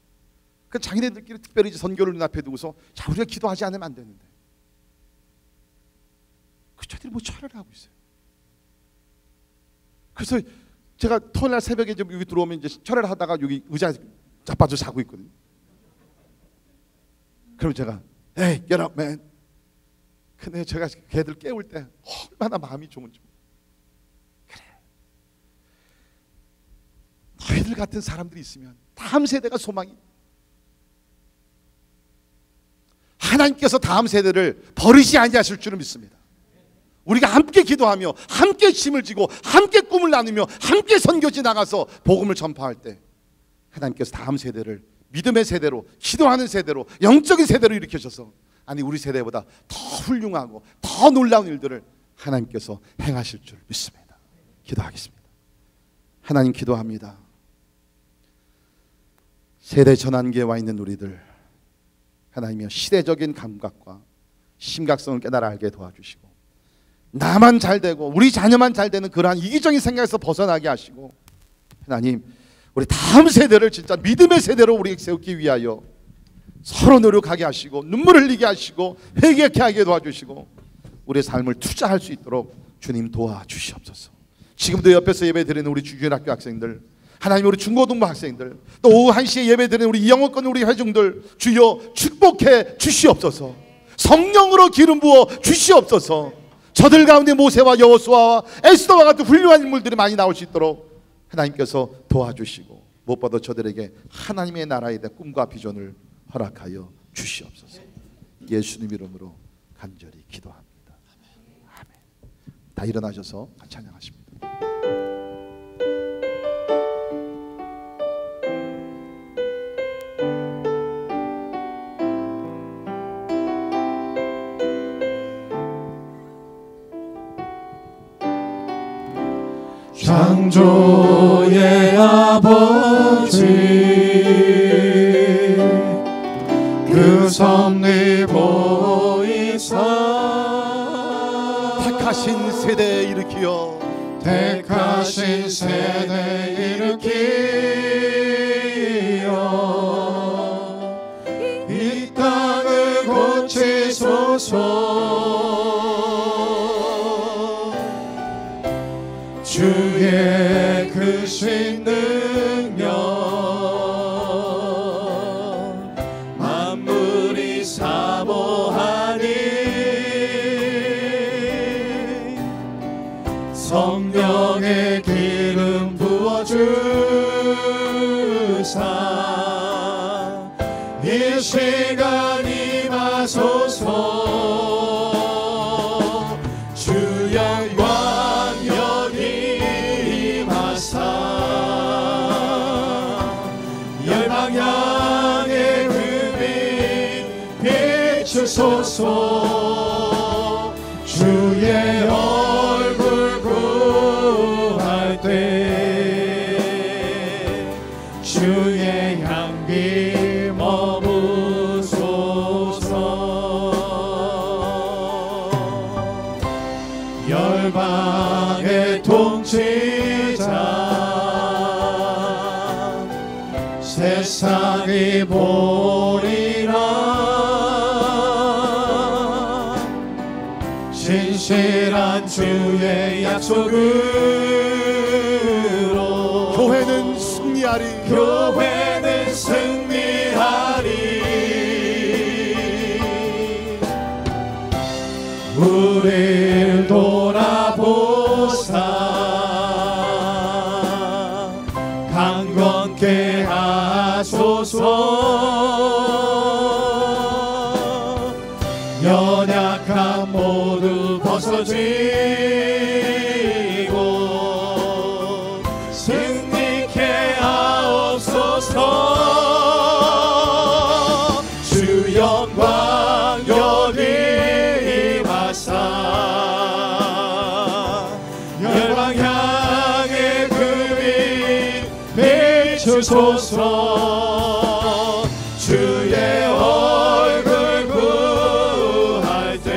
그 자기네들끼리 특별히 이제 선교를 눈앞에 두고서 자 우리가 기도하지 않으면 안 되는데 그 저들이 뭐 철야를 하고 있어요. 그래서 제가 토요일 날 새벽에 좀 여기 들어오면 이제 철야를 하다가 여기 의자에 자빠져 자고 있거든요. 그럼 제가 Hey, get up, man. 근데 제가 걔들 깨울 때 얼마나 마음이 좋은지. 그래. 너희들 같은 사람들이 있으면 다음 세대가 소망이. 하나님께서 다음 세대를 버리지 아니하실 줄을 믿습니다. 우리가 함께 기도하며 함께 힘을 지고 함께 꿈을 나누며 함께 선교지 나가서 복음을 전파할 때 하나님께서 다음 세대를 믿음의 세대로, 기도하는 세대로, 영적인 세대로 일으켜셔서 아니 우리 세대보다 더 훌륭하고 더 놀라운 일들을 하나님께서 행하실 줄 믿습니다. 기도하겠습니다. 하나님 기도합니다. 세대 전환기에 와 있는 우리들 하나님이여 시대적인 감각과 심각성을 깨달아 알게 도와주시고 나만 잘되고 우리 자녀만 잘되는 그러한 이기적인 생각에서 벗어나게 하시고 하나님 우리 다음 세대를 진짜 믿음의 세대로 우리 세우기 위하여 서로 노력하게 하시고 눈물 흘리게 하시고 회개케 하게 도와주시고 우리의 삶을 투자할 수 있도록 주님 도와주시옵소서. 지금도 옆에서 예배 드리는 우리 주일학교 학생들 하나님, 우리 중고등부 학생들, 또 오후 1시에 예배드리는 우리 영어권 우리 회중들, 주여 축복해 주시옵소서. 성령으로 기름 부어 주시옵소서. 저들 가운데 모세와 여호수아와 에스더와 같은 훌륭한 인물들이 많이 나올 수 있도록 하나님께서 도와주시고, 무엇보다 저들에게 하나님의 나라에 대한 꿈과 비전을 허락하여 주시옵소서. 예수님 이름으로 간절히 기도합니다. 아멘. 다 일어나셔서 같이 찬양하십니다. 창조의 아버지, 그 섭리 보이사 택하신 세대 일으키어, 택하신 세대 일으키어 이 땅을 고치소서. 주의 크신 능력 만물이 사모하니 성령의 기름 부어주사 이 시간 임하소서. 주소서. 주의 얼굴 구할 때 주의 향기 머무소서. 열방의 통치자 세상이 보리라. 신실한 주의 약속으로 교회는 승리하리. 교회는 승리하리. 우릴 돌아보사 강건케 하소서. 연약한 모두 벗어지고 승리케 하옵소서. 주 영광 여기 임하사 열방 향해 그 빛 비추소서. 주의 얼굴 구할 때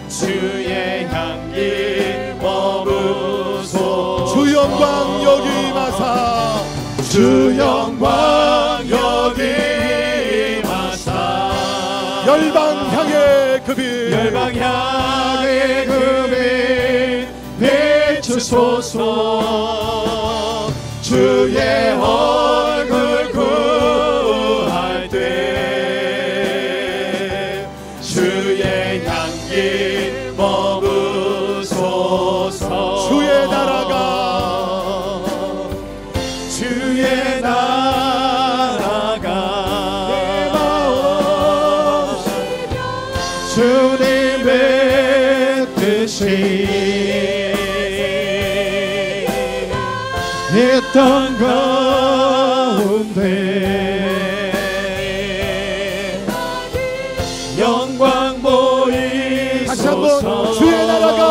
주의 향기 머무소서. 주 영광 여기 임하사. 주 영광 여기 임하사 열방 향해 그 빛. 열방 향해 그 빛 비추소서. 주의 얼굴 구할 때 주의 향기 머무소서. 주의 나라가 주의 나라가 주님의 뜻이 이 땅 가운데 영광 보이소서. 다시 한번 주의 나라가.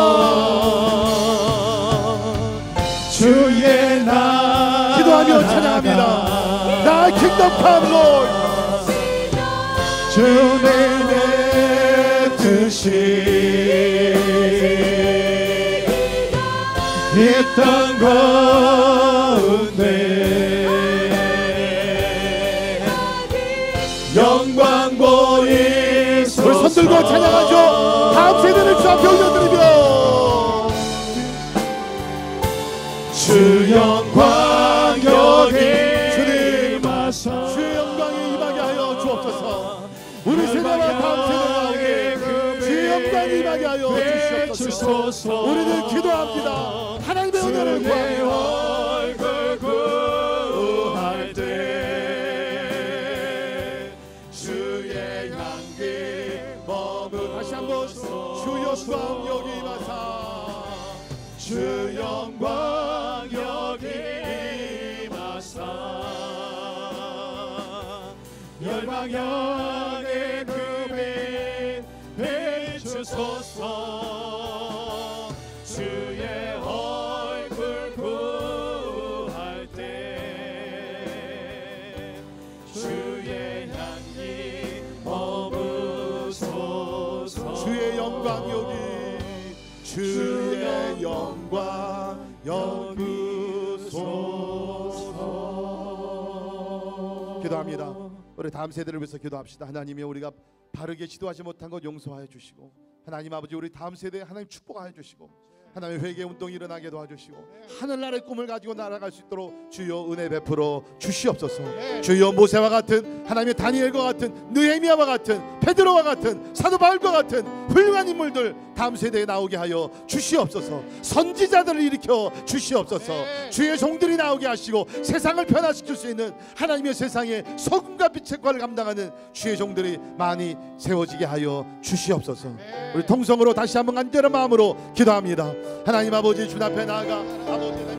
주의 나라가 기도하며 찬양합니다. Thy kingdom come, Lord. 주님의 뜻이 이 땅 가운데 영광 보이소서. 우리 손 들고 찬양하죠. 다음 세대를 주 앞에 올려드리며 주 영광 여기 주님, 임하사 주의 영광이 임하게 하여 주옵소서. 우리 세대와 다음 세대 가운데 주의 영광이 임하게 하여 주시옵소서. 우리는 기도합니다. 하나님의 은혜를 구합니다. 얼굴 구할 때 주의 향기 머무 다시 한번 주 영광 여기 임하사, 주 영광 여기 임하사 열방향의 그빛 비추소서. 주의 얼굴 구할 때 주의 향기 머무소서. 주의 영광 여기, 주의 영광 여기소서. 기도합니다. 우리 다음 세대를 위해서 기도합시다. 하나님이 우리가 바르게 지도하지 못한 것 용서하여 주시고, 하나님 아버지 우리 다음 세대에 하나님 축복하여 주시고, 하나님의 회개 운동이 일어나게 도와주시고, 하늘나라의 꿈을 가지고 날아갈 수 있도록 주여 은혜 베풀어 주시옵소서. 주여 모세와 같은, 하나님의 다니엘과 같은, 느헤미야와 같은, 베드로와 같은, 사도 바울과 같은 훌륭한 인물들 다음 세대에 나오게 하여 주시옵소서. 선지자들을 일으켜 주시옵소서. 주의 종들이 나오게 하시고 세상을 변화시킬 수 있는, 하나님의 세상에 소금과 빛의 역할을 감당하는 주의 종들이 많이 세워지게 하여 주시옵소서. 우리 통성으로 다시 한번 간절한 마음으로 기도합니다. 하나님 아버지, 주 앞에 나아가 아버지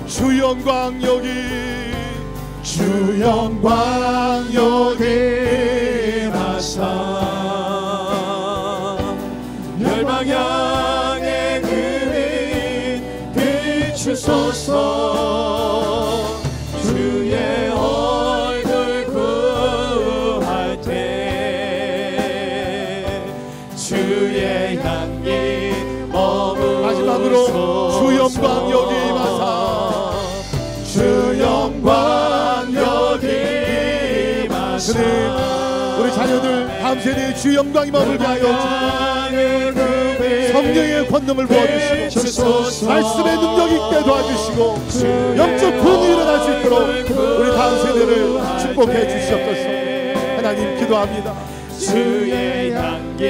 주 영광 여기, 주 영광 여기 임하사 열방향의 그빛 비추소서. 주의 얼굴 구할 때 주의 향기 머무소서. 마지막으로 주 영광 여기 임하사, 주 영광 여기 임하사. 우리 자녀들 다음 세대의 주 영광이 머물게 하여 주시고, 성령의 권능을 부어주시고, 말씀의 능력 있게 도와주시고, 영적 구원이 일어날 수 있도록 우리 다음 세대를 축복해 주시옵소서. 하나님 기도합니다. 주의 향기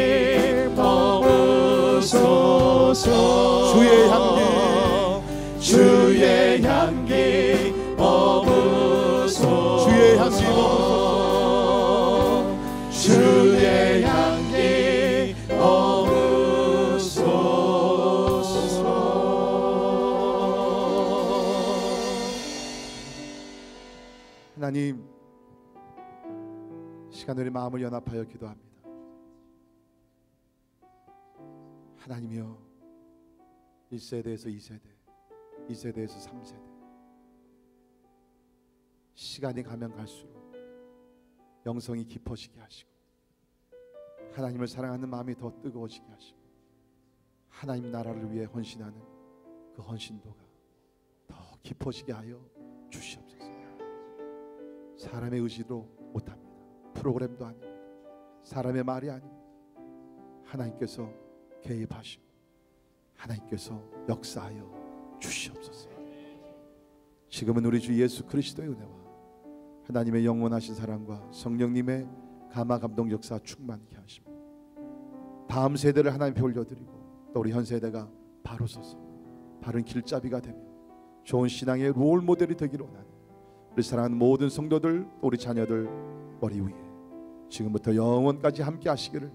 머무소서. 주의 향기, 주의 향기 머무소서. 주의 향기 머무소서. 주의 향기 머무소서. 하나님, 시간을 마음을 연합하여 기도합니다. 하나님이여, 1세대에서 2세대, 2세대에서 3세대, 시간이 가면 갈수록 영성이 깊어지게 하시고, 하나님을 사랑하는 마음이 더 뜨거워지게 하시고, 하나님 나라를 위해 헌신하는 그 헌신도가 더 깊어지게 하여 주시옵소서. 사람의 의지도 못합니다. 프로그램도 아닙니다. 사람의 말이 아닙니다. 하나님께서 개입하시고 하나님께서 역사하여 주시옵소서. 지금은 우리 주 예수 그리스도의 은혜와 하나님의 영원하신 사랑과 성령님의 감화 감동 역사 충만케 하십니다. 다음 세대를 하나님께 올려드리고 또 우리 현 세대가 바로 서서 바른 길잡이가 되며 좋은 신앙의 롤 모델이 되기를 원하는 우리 사랑하는 모든 성도들, 우리 자녀들 머리 위에 지금부터 영원까지 함께 하시기를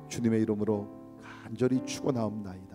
주님의 이름으로 간절히 축원하옵나이다.